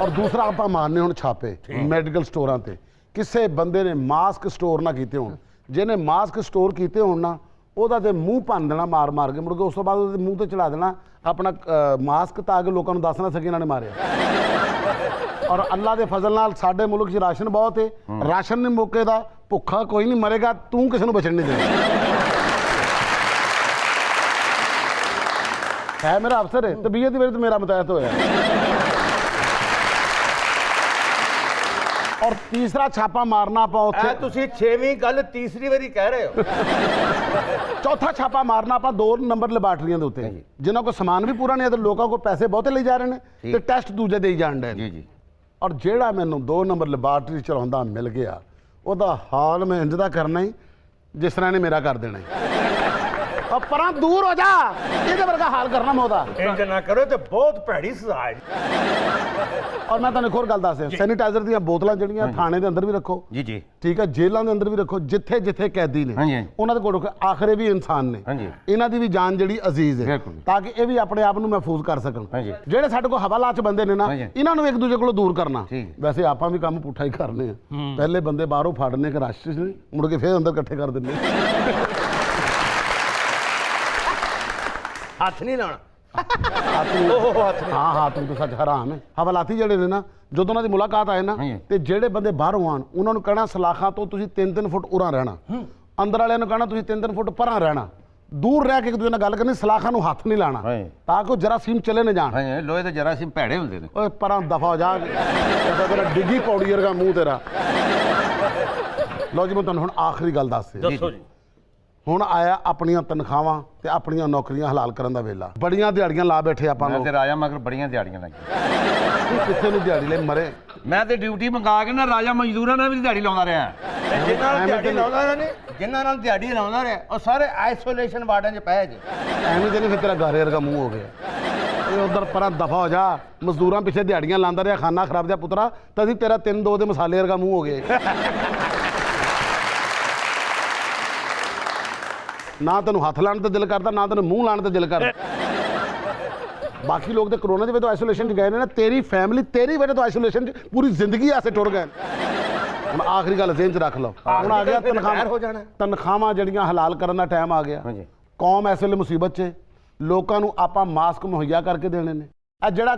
ਔਰ ਦੂਸਰਾ ਆਪਾਂ ਮਾਰਨੇ ਹੁਣ ਛਾਪੇ ਮੈਡੀਕਲ ਸਟੋਰਾਂ ਤੇ। ਕਿਸੇ ਬੰਦੇ ਨੇ ਮਾਸਕ ਸਟੋਰ ਨਾ ਕੀਤੇ ਹੋਣ, ਜਿਹਨੇ ਮਾਸਕ ਸਟੋਰ ਕੀਤੇ ਹੋਣ ਨਾ, ਉਹਦਾ ਤੇ ਮੂੰਹ ਭੰਨ ਦੇਣਾ ਮਾਰ ਮਾਰ ਕੇ, ਮੁੜ ਕੇ ਉਸ ਤੋਂ ਬਾਅਦ ਉਹਦੇ ਮੂੰਹ ਤੇ ਚੜਾ ਦੇਣਾ ਆਪਣਾ ਮਾਸਕ, ਤਾਂ ਕਿ ਲੋਕਾਂ ਨੂੰ ਦੱਸ ਨਾ ਸਕੇ ਇਹਨਾਂ ਨੇ ਮਾਰਿਆ। ਔਰ ਅੱਲਾ ਦੇ ਫਜ਼ਲ ਨਾਲ ਸਾਡੇ ਮੁਲਕ 'ਚ ਰਾਸ਼ਨ ਬਹੁਤ ਹੈ, ਰਾਸ਼ਨ ਨਹੀਂ ਮੌਕੇ ਦਾ, ਭੁੱਖਾ ਕੋਈ ਨਹੀਂ ਮਰੇਗਾ, ਤੂੰ ਕਿਸੇ ਨੂੰ ਬਚਣ ਨਹੀਂ ਦੇਣਾ। ਹੈ ਮੇਰਾ ਅਫਸਰ ਹੈ, ਤਬੀਅਤ ਦੀ ਵਜ੍ਹਾ ਤੋਂ ਮੇਰਾ ਮੁਤਾਇਤ ਹੋਇਆ। ਔਰ ਤੀਸਰਾ ਛਾਪਾ ਮਾਰਨਾ ਆਪਾਂ ਉੱਥੇ, ਤੁਸੀਂ 6ਵੀਂ ਗੱਲ ਤੀਸਰੀ ਵਾਰੀ ਕਹਿ ਰਹੇ ਹੋ। ਚੌਥਾ ਛਾਪਾ ਮਾਰਨਾ ਆਪਾਂ 2 ਨੰਬਰ ਲੈਬਾਰਟਰੀਆਂ ਦੇ ਉੱਤੇ, ਜਿਨ੍ਹਾਂ ਕੋਲ ਸਮਾਨ ਵੀ ਪੂਰਾ ਨਹੀਂ ਹੈ ਤੇ ਲੋਕਾਂ ਕੋਲ ਪੈਸੇ ਬਹੁਤੇ ਲਈ ਜਾ ਰਹੇ ਨੇ ਤੇ ਟੈਸਟ ਦੂਜੇ ਦੇਈ ਜਾਣ ਡੇ। ਜੀ ਜੀ। ਔਰ ਜਿਹੜਾ ਮੈਨੂੰ 2 ਨੰਬਰ ਲੈਬਾਰਟਰੀ ਚਲਾਉਂਦਾ ਮਿਲ ਗਿਆ, ਉਹਦਾ ਹਾਲ ਮੈਂ ਇੰਜ ਦਾ ਕਰਨਾ ਹੀ ਜਿਸ ਤਰ੍ਹਾਂ ਨੇ ਮੇਰਾ ਕਰ ਦੇਣਾ ਹੀ। ਔਰ ਪਰਾਂ ਦੂਰ ਹੋ ਜਾ, ਇਹਦੇ ਵਰਗਾ ਹਾਲ ਕਰਨਾ ਮੈਂ ਉਹਦਾ। ਇੰਜ ਨਾ ਕਰੋ ਤੇ ਬਹੁਤ ਭੈੜੀ ਸਜ਼ਾ ਹੈ। ਔਰ ਮੈਂ ਤੁਹਾਨੂੰ ਇੱਕ ਹੋਰ ਗੱਲ ਦੱਸ ਰਿਹਾ, ਸੈਨੀਟਾਈਜ਼ਰ ਦੀਆਂ ਬੋਤਲਾਂ ਜਿਹੜੀਆਂ ਥਾਣੇ ਦੇ ਅੰਦਰ ਵੀ ਰੱਖੋ, ਜੀ ਜੀ। ਠੀਕ ਹੈ, ਜੇਲ੍ਹਾਂ ਦੇ ਅੰਦਰ ਵੀ ਰੱਖੋ, ਜਿੱਥੇ ਜਿੱਥੇ ਕੈਦੀ ਨੇ ਹਾਂਜੀ। ਉਹਨਾਂ ਦੇ ਕੋਲ ਰੱਖੋ। ਆਖਰੇ ਵੀ ਇਨਸਾਨ ਨੇ, ਹਾਂਜੀ। ਇਹਨਾਂ ਦੀ ਵੀ ਜਾਨ ਜਿਹੜੀ ਅਜ਼ੀਜ਼ ਹੈ, ਬਿਲਕੁਲ। ਤਾਂ ਕਿ ਇਹ ਵੀ ਆਪਣੇ ਆਪ ਨੂੰ ਮਹਿਫੂਜ਼ ਕਰ ਸਕਣ। ਹਾਂਜੀ। ਜਿਹੜੇ ਸਾਡੇ ਕੋਲ ਹਵਾਲਾਤ 'ਚ ਬੰਦੇ ਨੇ ਨਾ, ਹਾਂਜੀ। ਇਹਨਾਂ ਨੂੰ ਇੱਕ ਦੂਜੇ ਕੋਲੋਂ ਦੂਰ ਕਰਨਾ। ਠੀਕ। ਵੈਸੇ ਆਪਾਂ ਵੀ ਕੰਮ ਪੁੱਠਾ ਹੀ ਕਰਨੇ ਆ, ਪਹਿਲੇ ਬੰਦੇ ਬਾਹਰੋਂ ਫੜਨੇ ਕਿ ਰਸ਼ 'ਚ, ਮੁੜ ਕੇ ਫਿਰ ਅੰਦਰ ਇਕੱਠੇ ਕਰ ਦਿੰਦੇ। ਹੱਥ ਨਹੀਂ ਲਾਉਣਾ, ਹਾਂ ਹਾਂ ਤੂੰ ਤਾਂ ਸੱਚ ਹਰਾਮ ਹੈ। ਹਵਾਲਾਤੀ ਜਿਹੜੇ ਨੇ ਨਾ ਜਦੋਂ ਉਹਨਾਂ ਦੀ ਮੁਲਾਕਾਤ ਆਏ ਨਾ ਤੇ ਜਿਹੜੇ ਬੰਦੇ ਬਾਹਰੋਂ ਆਣ ਉਹਨਾਂ ਨੂੰ ਕਹਿਣਾ ਸਲਾਖਾਂ ਤੋਂ ਤੁਸੀਂ 3-3 ਫੁੱਟ ਉਰਾਂ ਰਹਿਣਾ, ਅੰਦਰ ਵਾਲਿਆਂ ਨੂੰ ਕਹਿਣਾ ਤੁਸੀਂ 3-3 ਫੁੱਟ ਪਰਾਂ ਰਹਿਣਾ, ਦੂਰ ਰਹਿ ਕੇ ਇੱਕ ਦੂਜੇ ਨਾਲ ਗੱਲ ਕਰਨੀ, ਸਲਾਖਾਂ ਨੂੰ ਹੱਥ ਨਹੀਂ ਲਾਣਾ ਤਾਂ ਕਿ ਜਰਾਸੀਮ ਚਲੇ ਨਾ ਜਾਣ। ਹਾਂ ਲੋਹੇ ਦੇ ਜਰਾਸੀਮ ਭੈੜੇ ਹੁੰਦੇ ਨੇ। ਓਏ ਪਰਾਂ ਦਫਾ ਹੋ ਜਾ, ਤੇਰਾ ਡਿੱਗੀ ਪੌੜੀ ਵਰਗਾ ਮੂੰਹ ਤੇਰਾ। ਲਓ ਜੀ ਮੈਂ ਤੁਹਾਨੂੰ ਹੁਣ ਆਖਰੀ ਗੱਲ ਦੱਸ ਦਿਆਂ। ਦੱਸੋ ਜੀ। ਹੁਣ ਆਇਆ ਆਪਣੀਆਂ ਤਨਖਾਹਾਂ ਤੇ ਆਪਣੀਆਂ ਨੌਕਰੀਆਂ ਹਲਾਲ ਕਰਨ ਦਾ ਵੇਲਾ। ਬੜੀਆਂ ਦਿਹਾੜੀਆਂ ਲਾ ਬੈਠੇ ਆਪਾਂ ਮੈਂ ਲੋਕ। ਤੇ ਰਾਜਾ ਮਗਰ ਬੜੀਆਂ ਦਿਹਾੜੀਆਂ ਲੱਗੀਆਂ। ਤੂੰ ਕਿੱਥੇ ਨੂੰ ਦਿਹਾੜੀ ਲੈ ਮਰੇ। ਮੈਂ ਤੇ ਡਿਊਟੀ ਮੰਗਾ ਕੇ ਨਾ ਰਾਜਾ ਮਜ਼ਦੂਰਾਂ ਨਾਲ ਵੀ ਦਿਹਾੜੀ ਲਾਉਂਦਾ ਰਿਹਾ। ਜਿਨ੍ਹਾਂ ਨਾਲ ਦਿਹਾੜੀ ਲਾਉਂਦਾ ਰਿਹਾ ਨੇ, ਜਿਨ੍ਹਾਂ ਨਾਲ ਦਿਹਾੜੀ ਲਾਉਂਦਾ ਰਿਹਾ ਉਹ ਸਾਰੇ ਆਈਸੋਲੇਸ਼ਨ ਵਾਰਡਾਂ 'ਚ ਪਏ ਜੇ। ਐਵੇਂ ਤੇ ਨਹੀਂ ਫਿਰ ਤੇਰਾ ਗਾਰੇ ਵਰਗਾ ਮੂੰਹ ਹੋ ਗਿਆ। ਓਏ ਉਧਰ ਪਰਾਂ ਦਫਾ ਹੋ ਜਾ, ਮਜ਼ਦੂਰਾਂ ਪਿੱਛੇ ਦਿਹਾੜੀਆਂ ਲਾਉਂਦਾ ਰਿਹਾ, ਖਾਨਾ ਖਰਾਬ ਜਿਹਾ ਪੁੱਤਰਾ, ਤਦੀ ਤੇਰਾ 3-2 ਦੇ ਮਸਾਲੇ ਵਰਗਾ ਮੂੰਹ ਹੋ ਗਏ। ਨਾ ਤੈਨੂੰ ਹੱਥ ਲਾਣ ਤੇ ਦਿਲ ਕਰਦਾ, ਨਾ ਤੈਨੂੰ ਮੂੰਹ ਲਾਣ ਤੇ ਦਿਲ ਕਰਦਾ। ਬਾਕੀ ਲੋਕ ਤੇ ਕਰੋਨਾ ਦੀ ਵਜ੍ਹਾ ਤੋਂ ਆਈਸੋਲੇਸ਼ਨ 'ਚ ਗਏ ਨੇ ਨਾ, ਤੇਰੀ ਫੈਮਿਲੀ ਤੇਰੀ ਵਜ੍ਹਾ ਤੋਂ ਆਈਸੋਲੇਸ਼ਨ 'ਚ ਪੂਰੀ ਜ਼ਿੰਦਗੀ ਆਸੇ ਟੁਰ ਗਏ। ਹੁਣ ਆਖਰੀ ਗੱਲ ਜ਼ਿਹਨ 'ਚ ਰੱਖ ਲਓ, ਹੁਣ ਆ ਗਿਆ ਤਨਖਾਹਾਂ ਜਿਹੜੀਆਂ ਹਲਾਲ ਕਰਨ ਦਾ ਟਾਈਮ ਆ ਗਿਆ। ਕੌਮ ਇਸ ਵੇਲੇ ਮੁਸੀਬਤ 'ਚ, ਲੋਕਾਂ ਨੂੰ ਆਪਾਂ ਮਾਸਕ ਮੁਹੱਈਆ ਕਰਕੇ ਦੇਣੇ ਨੇ। ਆ ਜਿਹੜਾ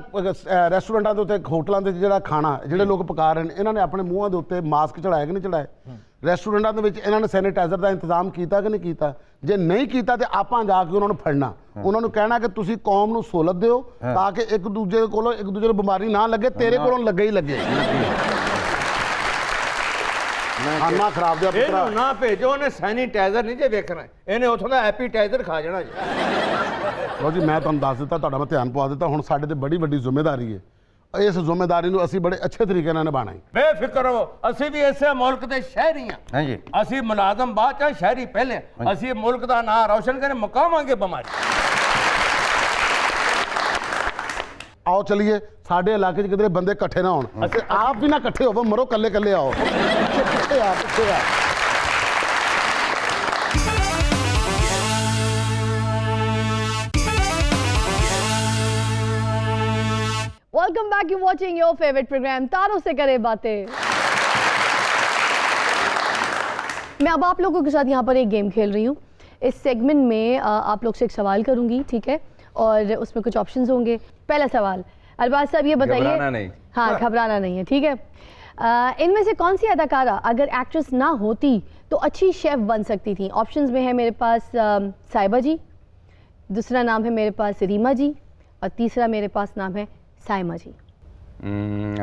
ਰੈਸਟੋਰੈਂਟਾਂ ਦੇ ਉੱਤੇ, ਹੋਟਲਾਂ ਦੇ ਜਿਹੜਾ ਖਾਣਾ ਜਿਹੜੇ ਲੋਕ ਪਕਾ ਰਹੇ ਨੇ, ਇਹਨਾਂ ਨੇ ਆਪਣੇ ਮੂੰਹਾਂ ਦੇ ਉੱਤੇ ਮਾਸਕ ਚੜਾਏ ਕਿ ਨਹੀਂ ਚੜਾਏ? ਰੈਸਟੋਰੈਂਟਾਂ ਦੇ ਵਿੱਚ ਇਹਨਾਂ ਨੇ ਸੈਨੀਟਾਈਜ਼ਰ ਦਾ ਇੰਤਜ਼ਾਮ ਕੀਤਾ ਕਿ ਨਹੀਂ ਕੀਤਾ? ਜੇ ਨਹੀਂ ਕੀਤਾ ਤੇ ਆਪਾਂ ਜਾ ਕੇ ਉਹਨਾਂ ਨੂੰ ਫੜਨਾ, ਉਹਨਾਂ ਨੂੰ ਕਹਿਣਾ ਕਿ ਤੁਸੀਂ ਕੌਮ ਨੂੰ ਸਹੂਲਤ ਦਿਓ ਤਾਂ ਕਿ ਇੱਕ ਦੂਜੇ ਕੋਲੋਂ ਇੱਕ ਦੂਜੇ ਨੂੰ ਬਿਮਾਰੀ ਨਾ ਲੱਗੇ, ਤੇਰੇ ਕੋਲੋਂ ਲੱਗੇ ਹੀ ਲੱਗੇ। ਖਾਣਾ ਖਰਾਬ ਦਿਆ ਪੁੱਤਰਾ। ਇਹਨੂੰ ਨਾ ਭੇਜੋ, ਉਹਨੇ ਸੈਨੀਟਾਈਜ਼ਰ ਨਹੀਂ ਜੇ ਵੇਖਣਾ, ਇਹਨੇ ਉੱਥੋਂ ਦਾ ਐਪੀਟਾਈਜ਼ਰ ਖਾ ਜਾਣਾ ਜੀ। ਲਓ ਜੀ ਮੈਂ ਤੁਹਾਨੂੰ ਦੱਸ ਦਿੱਤਾ, ਤੁਹਾਡਾ ਮੈਂ ਧਿਆਨ ਪਵਾ ਦਿੱਤਾ। ਹੁਣ ਸਾਡੇ ਤੇ ਬੜੀ ਵੱਡੀ ਜ਼ਿੰਮੇਵਾਰੀ ਹੈ, ਇਸ ਜ਼ਿੰਮੇਵਾਰੀ ਨੂੰ ਅਸੀਂ ਬੜੇ ਅੱਛੇ ਤਰੀਕੇ ਨਾਲ ਨਿਭਾਉਣਾ ਹੈ। ਬੇਫਿਕਰ ਰਹੋ, ਅਸੀਂ ਵੀ ਇਸੇ ਮੁਲਕ ਦੇ ਸ਼ਹਿਰੀ ਹਾਂ। ਹਾਂਜੀ, ਅਸੀਂ ਮੁਲਾਜ਼ਮ ਬਾਅਦ ਚ, ਸ਼ਹਿਰੀ ਪਹਿਲੇ। ਅਸੀਂ ਮੁਲਕ ਦਾ ਨਾਂ ਰੌਸ਼ਨ ਕਰੇ, ਮੁਕਾਵਾਂਗੇ ਬਿਮਾਰੀ। ਆਓ ਚਲੀਏ, ਸਾਡੇ ਇਲਾਕੇ 'ਚ ਕਿਧਰੇ ਬੰਦੇ ਇਕੱਠੇ ਨਾ ਹੋਣ, ਅਸੀਂ ਆਪ ਵੀ ਨਾ ਇਕੱਠੇ ਹੋਵੋ, ਮਰੋ ਕੱਲੇ ਕੱਲੇ ਆਓ। ਪਿੱਛੇ ਆ, ਪਿੱਛੇ ਆ। Welcome back, you watching your favourite programme तारों से करे बातें। मैं अब आप लोगों के साथ यहाँ पर एक गेम खेल रही हूँ। इस सेगमेंट में आप लोग से एक सवाल करूंगी, ठीक है, और उसमें कुछ ऑप्शंस होंगे। पहला सवाल, अरबाज साहब ये बताइए। घबराना नहीं। हाँ, घबराना नहीं है, ठीक है। इनमें से कौन सी अदाकारा अगर एक्ट्रेस ना होती तो अच्छी शेफ बन सकती थी? ऑप्शंस में है मेरे पास साहिबा जी, दूसरा नाम है मेरे पास रीमा जी, और तीसरा मेरे पास नाम है साइमा जी।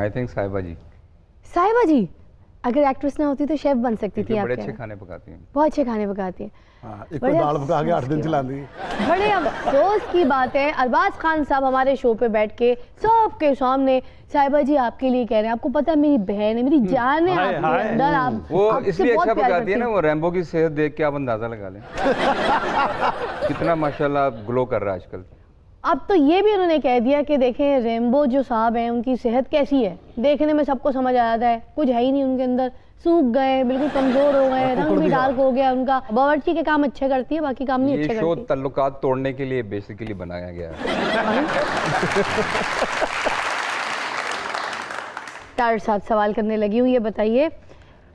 आई थिंक साहिबा जी। साहिबा जी अगर एक्ट्रेस ना होती तो शेफ बन सकती थी। बड़े आप अच्छे खाने पकाती हैं। बहुत अच्छे खाने पकाती हैं। हाँ, एक दाल पका के 8 दिन चलाती है। बड़े अफसोस की बात है, अरबाज खान साहब हमारे शो पे बैठ के सबके सामने साहिबा जी आपके लिए कह रहे हैं, आपको पता है मेरी बहन है, मेरी जान है आपके अंदर। आप वो आपसे इसलिए बहुत अच्छा प्यार पकाती है करती ना, वो रैम्बो की सेहत देख के आप अंदाजा लगा लें कितना माशाल्लाह ग्लो कर रहा है आजकल। अब तो ये भी उन्होंने कह दिया कि देखें रेम्बो जो साहब हैं उनकी सेहत कैसी है, देखने में सबको समझ आ जाता है, कुछ है ही नहीं उनके अंदर, सूख गए, बिल्कुल कमजोर हो गए, रंग भी डार्क हो गया उनका। बावर्ची के काम अच्छे करती है, बाकी काम नहीं अच्छे ये शो करती। तल्लुकात तोड़ने के लिए बेसिकली बनाया गया है। तार साथ सवाल करने लगी हूँ, ये बताइए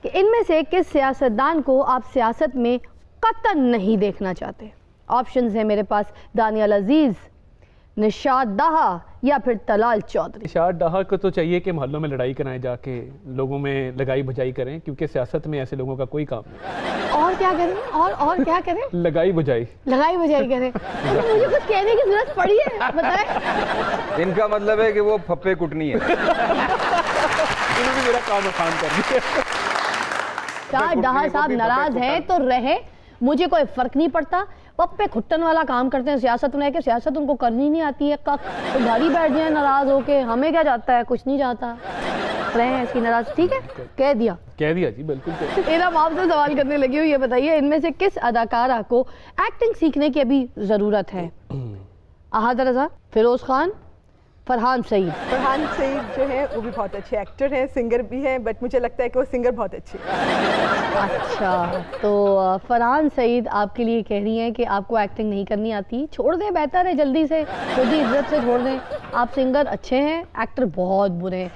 कि इनमें से किस सियासतदान को आप सियासत में कतई नहीं देखना चाहते? ऑप्शंस है मेरे पास दानियल अजीज, निशात दाहा या फिर तलाल चौधरी। निशात डाहा को तो चाहिए कि मोहल्लों में लड़ाई कराएं, जाके लोगों में लगाई बुझाई करें, क्योंकि सियासत में ऐसे लोगों का कोई काम नहीं। और क्या करें? और क्या करें? लगाई बुझाई। लगाई बजाई करें। तो मुझे कुछ कहने की जरूरत पड़ी है, बताएं। इनका मतलब है कि वो फप्पे कुटनी है। उन्होंने मेरा काम आसान कर दिया। शाह डाहा साहब नाराज हैं तो रहे, मुझे कोई फर्क नहीं पड़ता। पप्पे खुट्टन वाला काम करते हैं सियासत में, कि सियासत उनको करनी नहीं आती है, तो घर ही बैठ जाए नाराज होके, हमें क्या जाता है, कुछ नहीं जाता। रहे हैं इसकी नाराज, ठीक है, कह दिया जी, बिल्कुल कह दिया। मेरा आपसे सवाल करने लगी हूँ, ये बताइए इनमें से किस अदाकारा को एक्टिंग सीखने की अभी जरूरत है? अहाद रजा, फिरोज खान, फरहान सईद। फरहान सईद जो है वो भी बहुत अच्छे एक्टर हैं, सिंगर भी हैं, बट मुझे लगता है कि वो सिंगर बहुत अच्छे हैं। अच्छा, तो फरहान सईद आपके लिए कह रही हैं कि आपको एक्टिंग नहीं करनी आती, छोड़ दें, बेहतर है, जल्दी से खुद ही इज्जत से छोड़ दें। आप सिंगर अच्छे हैं, एक्टर बहुत बुरे हैं।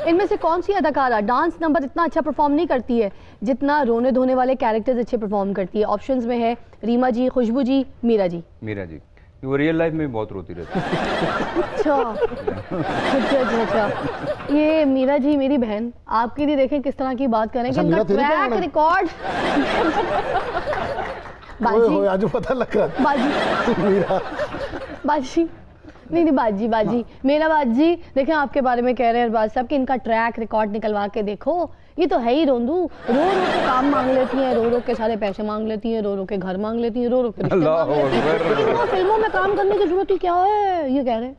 इनमें से कौन सी अदाकारा डांस नंबर इतना अच्छा परफॉर्म नहीं करती है जितना रोने धोने वाले कैरेक्टर्स अच्छे परफॉर्म करती है? ऑप्शंस में है रीमा जी, खुशबू जी, मीरा जी। मीरा जी। वो रियल लाइफ में भी बहुत रोती रहती है। अच्छा। ये मीरा जी मेरी बहन, आपके लिए देखें किस तरह की बात करें कि अच्छा, इनका मीरा तेरी ट्रैक बहन है? रिकॉर्ड ओए होए, आज पता लगा मीरा। बाजी नहीं बाजी मेरा बाजी देखें आपके बारे में कह रहे हैं अरबाज साहब कि इनका ट्रैक रिकॉर्ड निकलवा के देखो, ये तो है ही रोंदू, रो के काम मांग लेती हैं, रो के सारे पैसे मांग लेती हैं, रो के घर मांग लेती हैं, रो के रिश्ते अल्लाह मांग लेती हैं। अकबर। इनको फिल्मों में काम करने की जरूरत ही क्या है, ये कह रहे हैं।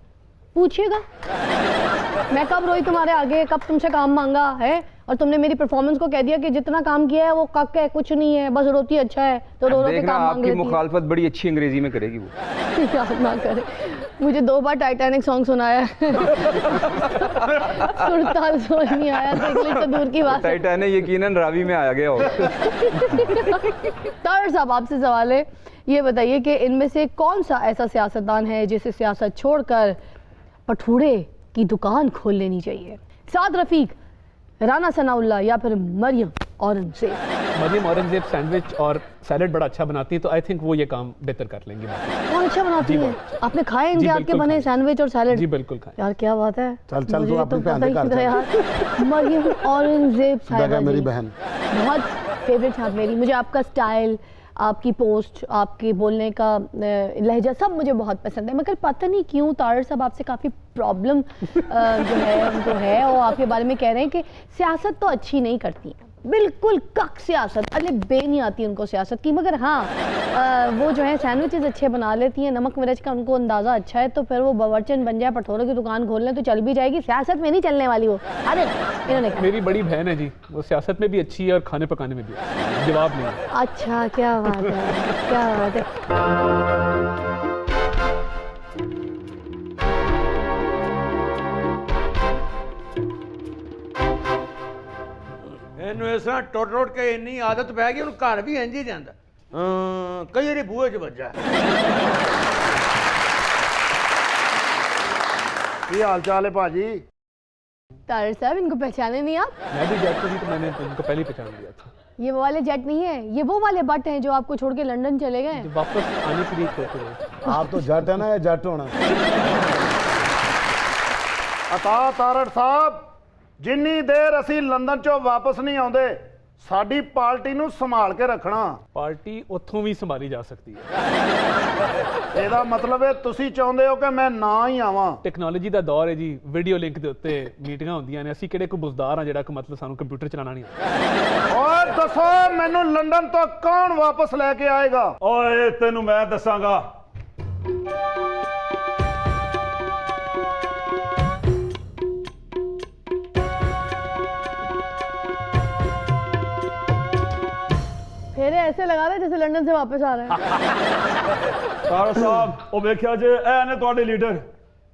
पूछिएगा मैं कब रोई तुम्हारे आगे, कब तुमसे काम मांगा है, और तुमने मेरी परफॉर्मेंस को कह दिया कि जितना काम किया है वो कक है, कुछ नहीं है, बस रोती अच्छा है, तो रो के देखना काम मांग आपकी लेती है। मुखालफत बड़ी अच्छी अंग्रेजी में करेगी वो। याद ना करे, मुझे 2 बार टाइटैनिक सॉन्ग सुनाया है। सुरताल समझ नहीं आया, तो इंग्लिश तो दूर की बात है। टाइटैनिक यकीनन रावी में आया गया होगा। तार साहब आपसे सवाल है, ये बताइए कि इनमें से कौन सा ऐसा सियासतदान है जिसे सियासत छोड़कर भटूरे की दुकान खोल लेनी चाहिए? साद रफीक, राना सनाउल्लाह या फिर मरियम औरंगजेब? मरियम औरंगजेब सैंडविच और सैलड बड़ा अच्छा बनाती है, तो आई थिंक वो ये काम बेहतर कर लेंगी। कौन अच्छा बनाती जी, है? बहुत आपने खाए इनके जी, हाथ के बिल्कुल बने खाए। सैंडविच और सैलड? जी बिल्कुल खाएं। यार क्या बात है। चल चल, मुझे तू तो अपनी पता भैन ही दे घर नहीं था यार। मरियम औरंगजेब साहिबा जगह मेरी जी। बहन। बहुत फेवरेट है आप मेरी। मुझे आपका स्टाइल, आपकी पोस्ट, आपके बोलने का लहजा सब मुझे बहुत पसंद है, मगर पता नहीं क्यों तारड़ साहब आपसे काफ़ी प्रॉब्लम जो है उनको है, और आपके बारे में कह रहे हैं कि सियासत तो अच्छी नहीं करती हैं, बिल्कुल कक सियासत, अरे बे नहीं आती उनको सियासत की, मगर हाँ वो जो है सैंडविचेस अच्छे बना लेती हैं, नमक मिर्च का उनको अंदाज़ा अच्छा है, तो फिर वो बावर्चन बन जाए, भटूरे की दुकान खोल लें तो चल भी जाएगी, सियासत में नहीं चलने वाली वो। अरे इन्होंने कहा मेरी बड़ी बहन है जी, वो सियासत में भी अच्छी है और खाने पकाने में भी अच्छी है। जवाब नहीं है। अच्छा, क्या बात है, क्या बात है। ਇਹਨੂੰ ਇਸ ਤਰ੍ਹਾਂ ਟੁੱਟ ਕੇ ਇੰਨੀ ਆਦਤ ਪੈ ਗਈ ਹੁਣ ਘਰ ਵੀ ਇੰਝ ਹੀ ਜਾਂਦਾ। ਕਈ ਵਾਰੀ ਬੂਹੇ 'ਚ ਵੱਜਾ। ਕੀ ਹਾਲ ਚਾਲ ਹੈ ਭਾਜੀ? तारड़ साहब इनको पहचाने नहीं आप? मैं भी जेट को जी, तो मैंने इनको पहले ही पहचान लिया था। ये वो वाले जेट नहीं है, ये वो वाले बट हैं जो आपको छोड़ के लंदन चले गए। तो वापस आने के लिए सोच रहे हैं। आप तो जट है ना, या जट होना? ਅਤਾ ਤਾਰੜ ਸਾਹਿਬ, ਜਿੰਨੀ ਦੇਰ ਅਸੀਂ ਲੰਦਨ ਚੋਂ ਵਾਪਸ ਨਹੀਂ ਆਉਂਦੇ, ਸਾਡੀ ਪਾਰਟੀ ਨੂੰ ਸੰਭਾਲ ਕੇ ਰੱਖਣਾ। पार्टी उतों भी संभाली जा सकती है। ਇਹਦਾ ਮਤਲਬ ਹੈ ਤੁਸੀਂ ਚਾਹੁੰਦੇ ਹੋ ਕਿ ਮੈਂ ਨਾ ਹੀ ਆਵਾਂ? ਟੈਕਨੋਲੋਜੀ ਦਾ ਦੌਰ ਹੈ ਜੀ, ਵੀਡੀਓ ਲਿੰਕ ਦੇ ਉੱਤੇ ਮੀਟਿੰਗਾਂ ਹੁੰਦੀਆਂ ਨੇ, ਅਸੀਂ ਕਿਹੜੇ ਕੋਈ ਬੁਜ਼ਦਾਰ ਆ ਜਿਹੜਾ ਕਿ ਮਤਲਬ ਸਾਨੂੰ ਕੰਪਿਊਟਰ ਚਲਾਉਣਾ ਨਹੀਂ ਆਉਂਦਾ। ਓਏ ਦੱਸੋ ਮੈਨੂੰ ਲੰਡਨ ਤੋਂ ਕੌਣ ਵਾਪਸ ਲੈ ਕੇ ਆਏਗਾ? ਓਏ ਤੈਨੂੰ ਮੈਂ ਦੱਸਾਂਗਾ। फेरे ऐसे लगा रहे जैसे लंदन से वापस आ रहे हैं। ਤਾਰ ਸਾਹਿਬ, ਉਹ ਵੇਖਿਆ ਜੇ ਇਹ ਨੇ ਤੁਹਾਡੇ ਲੀਡਰ,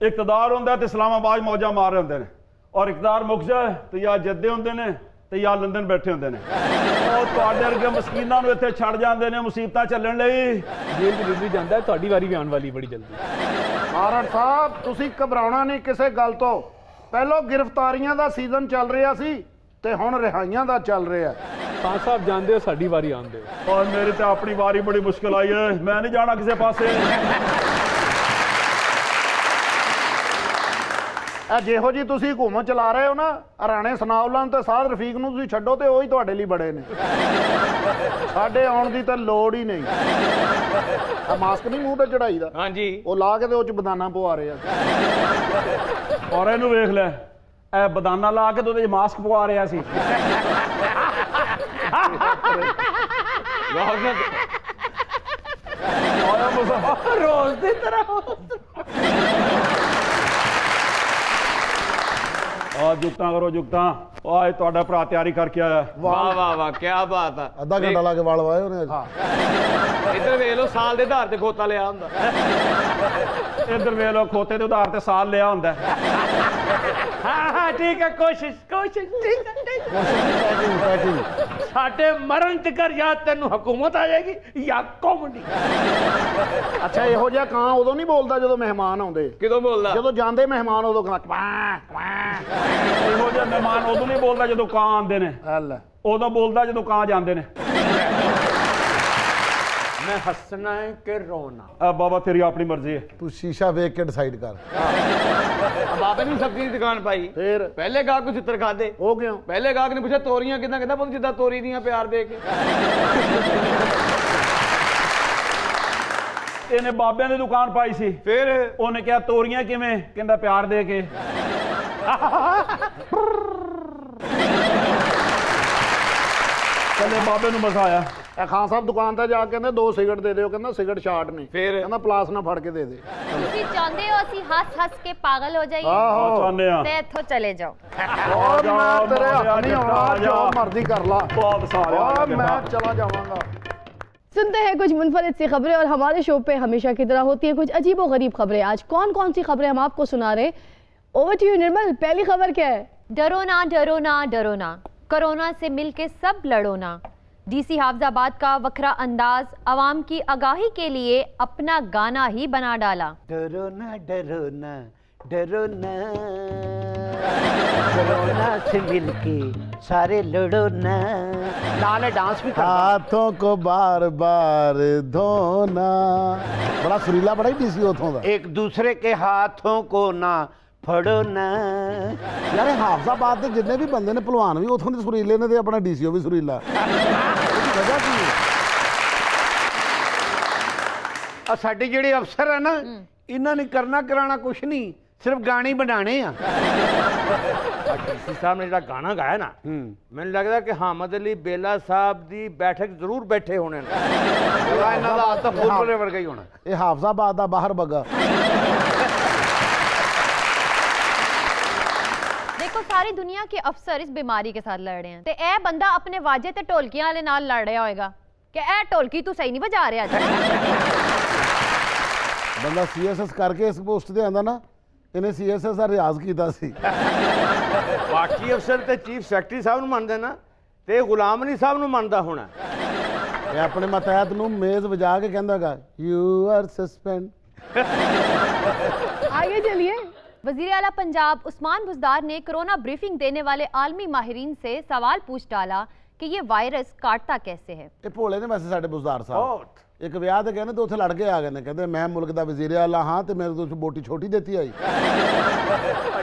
ਇਕਤਦਾਰ ਹੁੰਦਾ ਤੇ ਇਸਲਾਮਾਬਾਦ ਮੌਜਾਂ ਮਾਰ ਰਹੇ ਹੁੰਦੇ ਨੇ, ਔਰ ਇਕਤਦਾਰ ਮੁੱਕ ਜਾਏ ਤੇ ਜਾਂ ਜੱਦੇ ਹੁੰਦੇ ਨੇ ਤੇ ਜਾਂ ਲੰਦਨ ਬੈਠੇ ਹੁੰਦੇ ਨੇ। ਉਹ ਤੁਹਾਡੇ ਵਰਗੇ ਮਸਕੀਨਾਂ ਨੂੰ ਇੱਥੇ ਛੱਡ ਜਾਂਦੇ ਨੇ ਮੁਸੀਬਤਾਂ ਚੱਲਣ ਲਈ। ਜੇਲ੍ਹ ਦੀ ਡਿਲੀਵਰੀ ਜਾਂਦਾ ਹੈ, ਤੁਹਾਡੀ ਵਾਰੀ ਵੀ ਆਉਣ ਵਾਲੀ ਬੜੀ ਜਲਦੀ। ਤਾਰੜ ਸਾਹਿਬ, ਤੁਸੀਂ ਘਬਰਾਉਣਾ ਨਹੀਂ ਕਿਸੇ ਗੱਲ ਤੋਂ। ਪਹਿਲਾਂ ਗ੍ਰਿਫਤਾਰੀਆਂ ਦਾ ਸੀਜ਼ਨ ਚੱਲ ਰਿਹਾ ਸੀ ਤੇ ਹੁਣ ਰਿਹਾਈਆਂ ਦਾ ਚੱਲ ਰਿਹਾ। ਖਾਨ ਸਾਹਿਬ ਜਾਣਦੇ ਹੋ, ਸਾਡੀ ਵਾਰੀ ਆਉਣ ਦਿਓ। ਔਰ ਮੇਰੀ ਤੇ ਆਪਣੀ ਵਾਰੀ ਬੜੀ ਮੁਸ਼ਕਲ ਆਈ ਹੈ, ਮੈਂ ਨਹੀਂ ਜਾਣਾ ਕਿਸੇ ਪਾਸੇ। ਇਹ ਜਿਹੋ ਜੀ ਤੁਸੀਂ ਹਕੂਮਤ ਚਲਾ ਰਹੇ ਹੋ ਨਾ, ਰਾਣੇ ਸਨਾਉਲਾਂ ਤੇ ਸਾਦ ਰਫੀਕ ਨੂੰ ਤੁਸੀਂ ਛੱਡੋ ਤੇ ਉਹ ਹੀ ਤੁਹਾਡੇ ਲਈ ਬੜੇ ਨੇ। ਸਾਡੇ ਆਉਣ ਦੀ ਤਾਂ ਲੋੜ ਹੀ ਨਹੀਂ। ਆ ਮਾਸਕ ਨਹੀਂ ਮੂੰਹ ਤੇ ਚੜਾਈ ਦਾ, ਹਾਂਜੀ ਉਹ ਲਾ ਕੇ ਤੇ ਉਹ ਚ ਬਦਾਨਾ ਪਵਾ ਰਹੇ ਆ। ਔਰ ਇਹਨੂੰ ਵੇਖ ਲੈ, ਇਹ ਬਦਾਨਾ ਲਾ ਕੇ ਤੇ ਉਹਦੇ 'ਚ ਮਾਸਕ ਪਵਾ ਰਿਹਾ ਸੀ। ਰੋਜ਼ ਦੀ ਤਰ੍ਹਾਂ। ਆ ਜੁਗਤਾਂ ਕਰੋ ਜੁਗਤਾਂ। ਆ ਇਹ ਤੁਹਾਡਾ ਭਰਾ ਤਿਆਰੀ ਕਰਕੇ ਆਇਆ। ਵਾਹ ਵਾਹ ਵਾਹ, ਕੀ ਬਾਤ ਆ। ਅੱਧਾ ਘੰਟਾ ਲਾ ਕੇ ਵਾਲ ਵਾਏ ਉਹਨੇ ਅੱਜ। ਇੱਧਰ ਵੇਖ ਲਓ, ਸਾਲ ਦੇ ਆਧਾਰ ਤੇ ਖੋਤਾ ਲਿਆ ਹੁੰਦਾ। ਇੱਧਰ ਵੇਖ ਲਓ, ਖੋਤੇ ਦੇ ਉਧਾਰ ਤੇ ਸਾਲ ਲਿਆ ਹੁੰਦਾ। ਹਾਂ ਠੀਕ ਹੈ, ਕੋਸ਼ਿਸ਼ ਠੀਕ ਹੈ। ਪੈਕਿੰਗ ਸਾਡੇ ਮਰਨ ਤੱਕ ਜਾਂ ਤੈਨੂੰ ਹਕੂਮਤ ਆ ਜਾਏਗੀ ਜਾਂ ਕਾਮੇਡੀ। ਅੱਛਾ, ਇਹੋ ਜਿਹਾ ਕਾਂ ਉਦੋਂ ਨਹੀਂ ਬੋਲਦਾ ਜਦੋਂ ਮਹਿਮਾਨ ਆਉਂਦੇ। ਕਿਦੋਂ ਬੋਲਦਾ? ਜਦੋਂ ਜਾਂਦੇ ਮਹਿਮਾਨ ਉਦੋਂ ਕਾਂ ਕੁਆਂ ਕੁਆਂ। ਇਹੋ ਜਿਹਾ ਮਹਿਮਾਨ ਉਦੋਂ ਨਹੀਂ ਬੋਲਦਾ ਜਦੋਂ ਕਾਂ ਆਉਂਦੇ ਨੇ, ਹੱਲ ਉਦੋਂ ਬੋਲਦਾ ਜਦੋਂ ਕਾਂ ਜਾਂਦੇ ਨੇ। मैं हंसना है कि रोना? बाबा तेरी अपनी मर्जी है। ਤੂੰ ਸ਼ੀਸ਼ਾ ਵੇਖ ਕੇ ਡਿਸਾਈਡ ਕਰ। बाबे ने सब्जी की दुकान पाई, फिर? पहले गाहक को चित्र खा दे। ਹੋ ਗਿਆ पहले गाहक ने पूछा तोरियां कितना, कहता पुत जिदा तोरी दियां प्यार दे के। ਇਹਨੇ ਬਾਬਿਆਂ ਦੀ ਦੁਕਾਨ ਪਾਈ ਸੀ, फिर ਉਹਨੇ ਕਿਹਾ ਤੋਰੀਆਂ ਕਿਵੇਂ, ਕਹਿੰਦਾ ਪਿਆਰ ਦੇ ਕੇ। ਕਹਿੰਦੇ ਬਾਬੇ ਨੂੰ ਮਜ਼ਾ ਆਇਆ। ਇਹ ਖਾਨ ਸਾਹਿਬ ਦੁਕਾਨ ਤੇ ਜਾ ਕੇ ਕਹਿੰਦੇ 2 ਸਿਗਰਟ ਦੇ ਦਿਓ, ਕਹਿੰਦਾ ਸਿਗਰਟ ਸ਼ਾਰਟ ਨੇ, ਫਿਰ? ਕਹਿੰਦਾ ਪਲਾਸ ਨਾ ਫੜ ਕੇ ਦੇ ਦੇ। ਤੁਸੀਂ ਚਾਹੁੰਦੇ ਹੋ ਅਸੀਂ ਹੱਸ ਕੇ ਪਾਗਲ ਹੋ ਜਾਈਏ ਆਹੋ ਚਾਹੁੰਦੇ ਆ ਤੇ ਇੱਥੋਂ ਚਲੇ ਜਾਓ। ਔਰ ਮੈਂ ਤੇਰੇ ਹੱਥ ਨਹੀਂ ਆਉਣਾ, ਜੋ ਮਰਜ਼ੀ ਕਰ ਲਾ। ਬਹੁਤ ਸਾਰਿਆ ਔਰ मैं चला जाऊंगा। सुनते हैं कुछ मुनफरिद सी खबरें और हमारे शो पे हमेशा की तरह होती है कुछ अजीब व गरीब खबरें। आज कौन कौन सी खबरें हम आपको सुना रहे हैं? ओवर टू यू निर्मल, पहली खबर क्या है? डरो ना डरो ना डरो ना, कोरोना से मिलके सब लड़ो ना। डीसी हाफजाबाद का वखरा अंदाज अवाम की आगाही के लिए अपना गाना ही बना डाला। डरो ना डरो ना डरो ना, कोरोना से मिलके सारे लड़ो ना। नाले डांस भी करता। हाथों को बार बार धोना। बड़ा सुरीला, बड़ा ही डीसी उथों दा। एक दूसरे के हाथों को ना फड़ो ना। यार हाफजाबाद ਦੇ ਜਿੰਨੇ ਵੀ ਬੰਦੇ ਨੇ ਪਹਿਲਵਾਨ ਵੀ ਉਥੋਂ ਦੇ ਸੁਰੀਲੇ ਨੇ ਤੇ ਆਪਣਾ ਡੀਸੀਓ ਵੀ ਸੁਰੀਲਾ। ਇਹਦੀ ਵਜ੍ਹਾ ਕੀ ਹੈ? ਆ ਸਾਡੇ ਜਿਹੜੇ ਅਫਸਰ ਆ ਨਾ, ਇਹਨਾਂ ਨੇ ਕਰਨਾ ਕਰਾਣਾ ਕੁਛ ਨਹੀਂ, ਸਿਰਫ ਗਾਣੇ ਬਣਾਣੇ ਆ। ਡੀਸੀ ਸਾਹਿਬ ਨੇ ਜਿਹੜਾ ਗਾਣਾ ਗਾਇਆ ਨਾ, ਮੈਨੂੰ ਲੱਗਦਾ ਕਿ ਹਾਮਦ ਅਲੀ ਬੇਲਾ ਸਾਹਿਬ ਦੀ ਬੈਠਕ ਜ਼ਰੂਰ ਬੈਠੇ ਹੋਣੇ ਨੇ। ਇਹਨਾਂ ਦਾ ਤਾਂ ਫੁੱਲ ਵਰਗਾ ਹੀ ਹੋਣਾ। ਇਹ ਹਾਫਜ਼ਾਬਾਦ ਦਾ ਬਾਹਰ ਬੱਗਾ। देखो सारी दुनिया के अफसर इस बीमारी के साथ लड़ रहे हैं ते ए बंदा अपने वाजे ते ढोलकियां वाले नाल लड़ रहा होएगा कि ए ढोलकी तू सही नहीं बजा रहा अज। ਬੰਦਾ ਸੀਐਸਐਸ ਕਰਕੇ ਇਸ ਪੋਸਟ ਤੇ ਆਂਦਾ ਨਾ, ਇਹਨੇ ਸੀਐਸਐਸ ਦਾ ਰਿਆਜ਼ ਕੀਤਾ ਸੀ। ਬਾਕੀ ਅਫਸਰ ਤੇ ਚੀਫ ਸੈਕਟਰੀ ਸਾਹਿਬ ਨੂੰ ਮੰਨਦੇ ਨਾ, ਤੇ ਗੁਲਾਮ ਅਲੀ ਸਾਹਿਬ ਨੂੰ ਮੰਨਦਾ ਹੋਣਾ। ਇਹ ਆਪਣੇ ਮਤਹਿਤ ਨੂੰ ਮੇਜ਼ ਵਜਾ ਕੇ ਕਹਿੰਦਾਗਾ ਯੂ ਆਰ ਸਸਪੈਂਡ। आगे चलिए। वजीर आला पंजाब उस्मान बुज़दार ने कोरोना ब्रीफिंग देने वाले आलमी माहिरीन से सवाल पूछ डाला कि ये वायरस काटता कैसे है। ਇਹ ਭੋਲੇ ਨੇ ਵੈਸੇ ਸਾਡੇ ਬੁਜ਼ਦਾਰ ਸਾਹਿਬ। ਬਹੁਤ। ਇੱਕ ਵਿਆਹ ਤੇ ਕਹਿੰਦੇ ਤੇ ਉੱਥੇ ਲੜ ਕੇ ਆ ਗਏ ਨੇ, ਕਹਿੰਦੇ ਮੈਂ ਮੁਲਕ ਦਾ ਵਜ਼ੀਰ ਆਲਾ ਹਾਂ ਤੇ ਮੇਰੇ ਤੋਂ ਬੋਟੀ ਛੋਟੀ ਦਿੱਤੀ ਆਈ।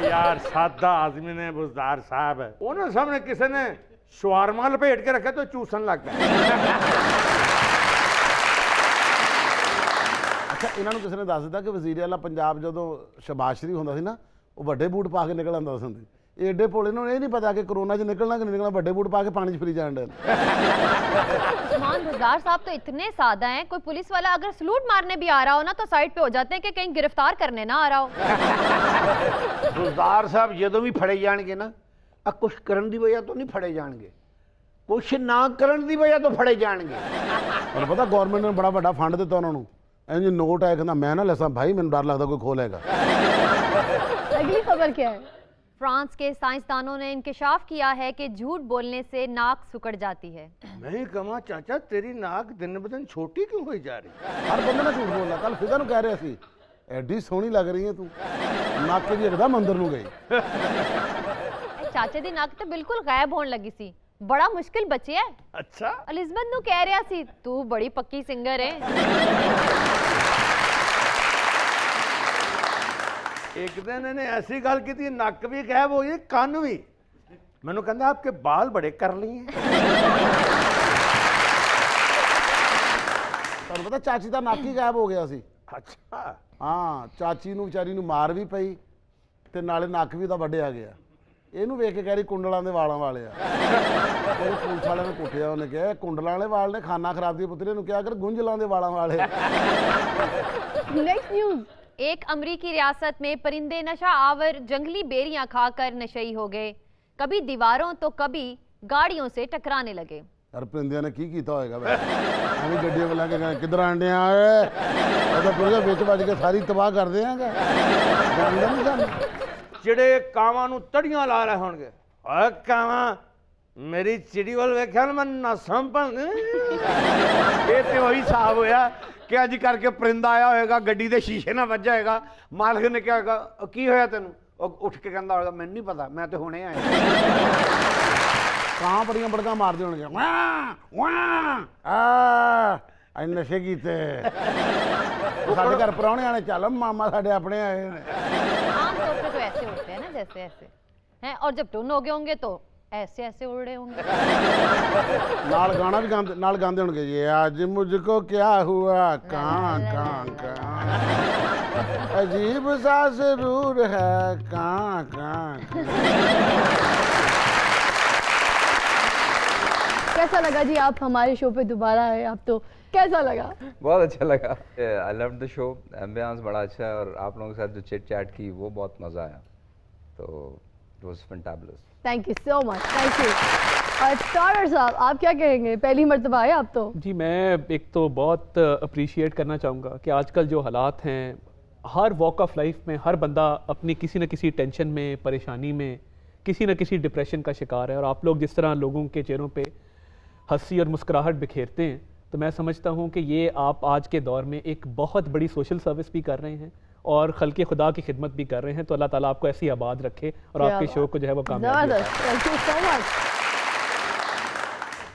ਯਾਰ ਸਾਦਾ ਆਦਮੀ ਨੇ ਬੁਜ਼ਦਾਰ ਸਾਹਿਬ ਹੈ, ਉਹਨਾਂ ਸਾਹਮਣੇ ਕਿਸੇ ਨੇ ਸ਼ਵਾਰਮਾ ਲਪੇਟ ਕੇ ਰੱਖਿਆ ਤਾਂ ਚੂਸਣ ਲੱਗ ਪਿਆ। ਅੱਛਾ, ਇਹਨਾਂ ਨੂੰ ਕਿਸੇ ਨੇ ਦੱਸ ਦਿੱਤਾ ਕਿ ਵਜ਼ੀਰ ਆਲਾ ਪੰਜਾਬ ਜਦੋਂ ਸ਼ਬਾਸ਼ ਸ਼ਰੀਫ ਹੁੰਦਾ ਸੀ ਨਾ, ਉਹ ਵੱਡੇ ਬੂਟ ਪਾ ਕੇ ਨਿਕਲ ਆਉਂਦਾ ਸੀ। ਇਹ ਏਡੇ ਭੋਲੇ ਨੂੰ ਇਹ ਨਹੀਂ ਪਤਾ ਕਿ ਕਰੋਨਾ 'ਚ ਨਿਕਲਣਾ ਕਿ ਨਹੀਂ ਨਿਕਲਣਾ, ਵੱਡੇ ਬੂਟ ਪਾ ਕੇ ਪਾਣੀ 'ਚ ਫਿਰੀ ਜਾਣ ਡੇ। उस्मान बुज़दार साहब तो इतने सादा हैं, कोई पुलिस वाला अगर सलूट मारने भी आ रहा हो ना तो साइड पे हो जाते हैं कि कहीं गिरफ्तार करने ना आ रहा हो। ਬੁਜ਼ਦਾਰ ਸਾਹਿਬ ਜਦੋਂ ਵੀ ਫੜੇ ਜਾਣਗੇ ਨਾ, ਆ ਕੁਛ ਕਰਨ ਦੀ ਵਜ੍ਹਾ ਤੋਂ ਨਹੀਂ ਫੜੇ ਜਾਣਗੇ, ਕੁਛ ਨਾ ਕਰਨ ਦੀ ਵਜ੍ਹਾ ਤੋਂ ਫੜੇ ਜਾਣਗੇ। ਤੁਹਾਨੂੰ ਪਤਾ ਗਵਰਨਮੈਂਟ ਨੇ ਬੜਾ ਵੱਡਾ ਫੰਡ ਦਿੱਤਾ ਉਹਨਾਂ ਨੂੰ। ਇੰਜ ਨੋਟ ਆਇਆ, ਕਹਿੰਦਾ ਮੈਂ ਨਾ ਲੈਸਾਂ ਭਾਈ, ਮੈਨੂੰ ਡਰ ਲੱਗਦਾ ਕੋਈ ਖੋਹ ਲਏਗਾ। अगली खबर क्या है? फ्रांस के साइंसदानों ने इंकशाफ किया है कि झूठ बोलने से नाक सिकुड़ जाती है। मैं ही कहा चाचा तेरी नाक दिन ब दिन छोटी क्यों होई जा रही? ਹਰ ਬੰਦੇ ਨੇ ਝੂਠ ਬੋਲਣਾ। ਕੱਲ ਫਿਜ਼ਾ ਨੂੰ ਕਹਿ ਰਿਹਾ ਸੀ ਐਡੀ ਸੋਹਣੀ ਲੱਗ ਰਹੀ ਹੈ ਤੂੰ, ਨੱਕ ਦੀ ਇੱਕਦਮ ਅੰਦਰ ਨੂੰ ਗਈ। ਚਾਚੇ ਦੀ ਨੱਕ ਤੇ ਬਿਲਕੁਲ ਗਾਇਬ ਹੋਣ ਲੱਗੀ ਸੀ, ਬੜਾ ਮੁਸ਼ਕਿਲ ਬਚਿਆ। अच्छा ਅਲਿਜ਼ਬਤ ਨੂੰ ਕਹਿ ਰਿਹਾ ਸੀ ਤੂੰ ਬੜੀ ਪੱਕੀ ਸਿੰਗਰ ਹੈ। एक दिन इन्हें ऐसी गल की थी, नक भी गायब हो गई, कान भी। मैंने कहता आपके बाल बड़े कर लिए हैं। ਤੁਹਾਨੂੰ ਪਤਾ ਚਾਚੀ ਦਾ ਨੱਕ ਹੀ ਗਾਇਬ ਹੋ ਗਿਆ ਸੀ। अच्छा ਹਾਂ, ਚਾਚੀ ਨੂੰ ਵਿਚਾਰੀ ਨੂੰ ਮਾਰ ਵੀ ਪਈ ਤੇ ਨਾਲੇ ਨੱਕ ਵੀ ਉਹਦਾ ਵੱਢਿਆ ਗਿਆ। ਇਹਨੂੰ ਵੇਖ ਕੇ ਕਹਿ ਰਹੀ ਕੁੰਡਲਾਂ ਦੇ ਵਾਲਾਂ ਵਾਲੇ ਆ। ਉਹ ਪੁਲਿਸ ਵਾਲਿਆਂ ਨੇ ਕੁੱਟਿਆ, ਉਹਨੇ ਕਿਹਾ ਕੁੰਡਲਾਂ ਵਾਲੇ ਵਾਲ ਨੇ ਖਾਨਾ ਖਰਾਬ ਦੀ ਪੁੱਤਰੇ ਨੂੰ ਕਿਹਾ ਕਰ ਗੁੰਝਲਾਂ ਦੇ ਵਾਲਾਂ ਵਾਲੇ। Next news. एक अमरीकी रियासत में परिंदे नशा आवर जंगली बेरियां खाकर नशई हो गए, कभी दीवारों तो कभी गाड़ियों से टकराने लगे। ਯਾਰ ਪਰਿੰਦਿਆਂ ਨੇ ਕੀ ਕੀਤਾ ਹੋਏਗਾ ਵੈ? ਐਵੇਂ ਗੱਡੀਆਂ ਵੱਲਾਂ ਕੇ ਕਿੱਧਰ ਆਂਡੇ ਆ ਓਏ, ਉਹਦਾ ਪੁਰਜਾ ਵਿੱਚ ਵੱਜ ਕੇ ਸਾਰੀ ਤਬਾਹ ਕਰ ਦਿਆਂਗਾ। ਜਾਣਦਾ ਨਹੀਂ ਸਾਨੂੰ। ਜਿਹੜੇ ਕਾਵਾਂ ਨੂੰ ਤੜੀਆਂ ਲਾ ਰਹੇ ਹੋਣਗੇ, ਓਏ ਕਾਵਾਂ ਮੇਰੀ ਚਿੜੀ ਵੱਲ ਵੇਖਿਆ ਨਾ, ਮੈਂ ਨਸਾਂ ਭੰਨ। ਇਹ ਤੇ ਉਹੀ ਹਿਸਾਬ ਹੋਇਆ ਕਿ ਅੱਜ ਕਰਕੇ ਪਰਿੰਦਾ ਆਇਆ ਹੋਏਗਾ, ਗੱਡੀ ਦੇ ਸ਼ੀਸ਼ੇ ਨਾਲ ਵੱਜਾ ਹੋਏਗਾ, ਮਾਲਕ ਨੇ ਕਿਹਾ ਹੋਏਗਾ ਕੀ ਹੋਇਆ ਤੈਨੂੰ? ਉਹ ਉੱਠ ਕੇ ਕਹਿੰਦਾ ਹੋਏਗਾ ਮੈਨੂੰ ਨਹੀਂ ਪਤਾ, ਮੈਂ ਤੇ ਹੁਣੇ ਆਇਆ। ਕਾਂ ਬੜੀਆਂ ਬੜਕਾਂ ਮਾਰਦੇ ਹੋਣਗੇ, ਵਾਹ ਵਾਹ ਆ ਅੱਜ ਨਸ਼ੇ ਕੀਤੇ ਸਾਡੇ ਘਰ ਪ੍ਰਾਹੁਣੇ ਆਣੇ ਚੱਲ ਮਾਮਾ ਸਾਡੇ ਆਪਣੇ ਆਏ ਨੇ आमतौर पे तो ऐसे होते हैं ना, जैसे ऐसे हैं, और जब टून हो गए होंगे तो ऐसे ऐसे उड़ रहे होंगे। ਨਾਲ ਗਾਣਾ ਵੀ ਗਾਉਂਦੇ ਨਾਲ ਗਾਉਂਦੇ ਹੋਣਗੇ ਜੀ ਅੱਜ ਮੁਝਕੋ ਕਿਆ ਹੁਆ ਕਾਂ ਕਾਂ ਕਾਂ ਅਜੀਬ ਸਾ ਜ਼ਰੂਰ ਹੈ ਕਾਂ ਕਾਂ कैसा लगा जी आप हमारे शो पे दोबारा आए, आप तो कैसा लगा? बहुत अच्छा लगा। I love the show, ambience बड़ा अच्छा है और आप लोगों के साथ जो चिट चैट की वो बहुत मज़ा आया, तो it was fantabulous. Thank you so much, thank you. और स्टारर साहब आप क्या कहेंगे, पहली मर्तबा आए आप तो? जी मैं एक तो बहुत अप्रिशिएट करना चाहूँगा कि आजकल जो हालात हैं, हर वॉक ऑफ लाइफ में हर बंदा अपनी किसी न किसी टेंशन में, परेशानी में, किसी न किसी डिप्रेशन का शिकार है, और आप लोग जिस तरह लोगों के चेहरों पे हंसी और मुस्कुराहट बिखेरते हैं, तो मैं समझता हूँ कि ये आप आज के दौर में एक बहुत बड़ी सोशल सर्विस भी कर रहे हैं और खल्क़े खुदा की खिदमत भी कर रहे हैं। तो अल्लाह ताला आपको ऐसी आबाद रखे और क्या आपके शो बात। को जो है वो कामयाबी जबरदस्त, थैंक यू सो मच।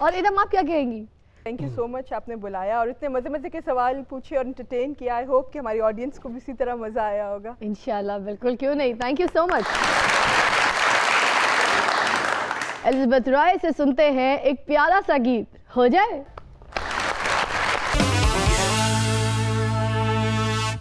और इधम आप क्या कहेंगी? थैंक यू सो मच, आपने बुलाया और इतने मज़े मज़े के सवाल पूछे और एंटरटेन किया। आई होप कि हमारी ऑडियंस को भी इसी तरह मज़ा आया होगा। इंशाल्लाह, बिल्कुल, क्यों नहीं। Thank you so much. Elizabeth Roy से सुनते हैं एक प्यारा सा गीत, हो जाए।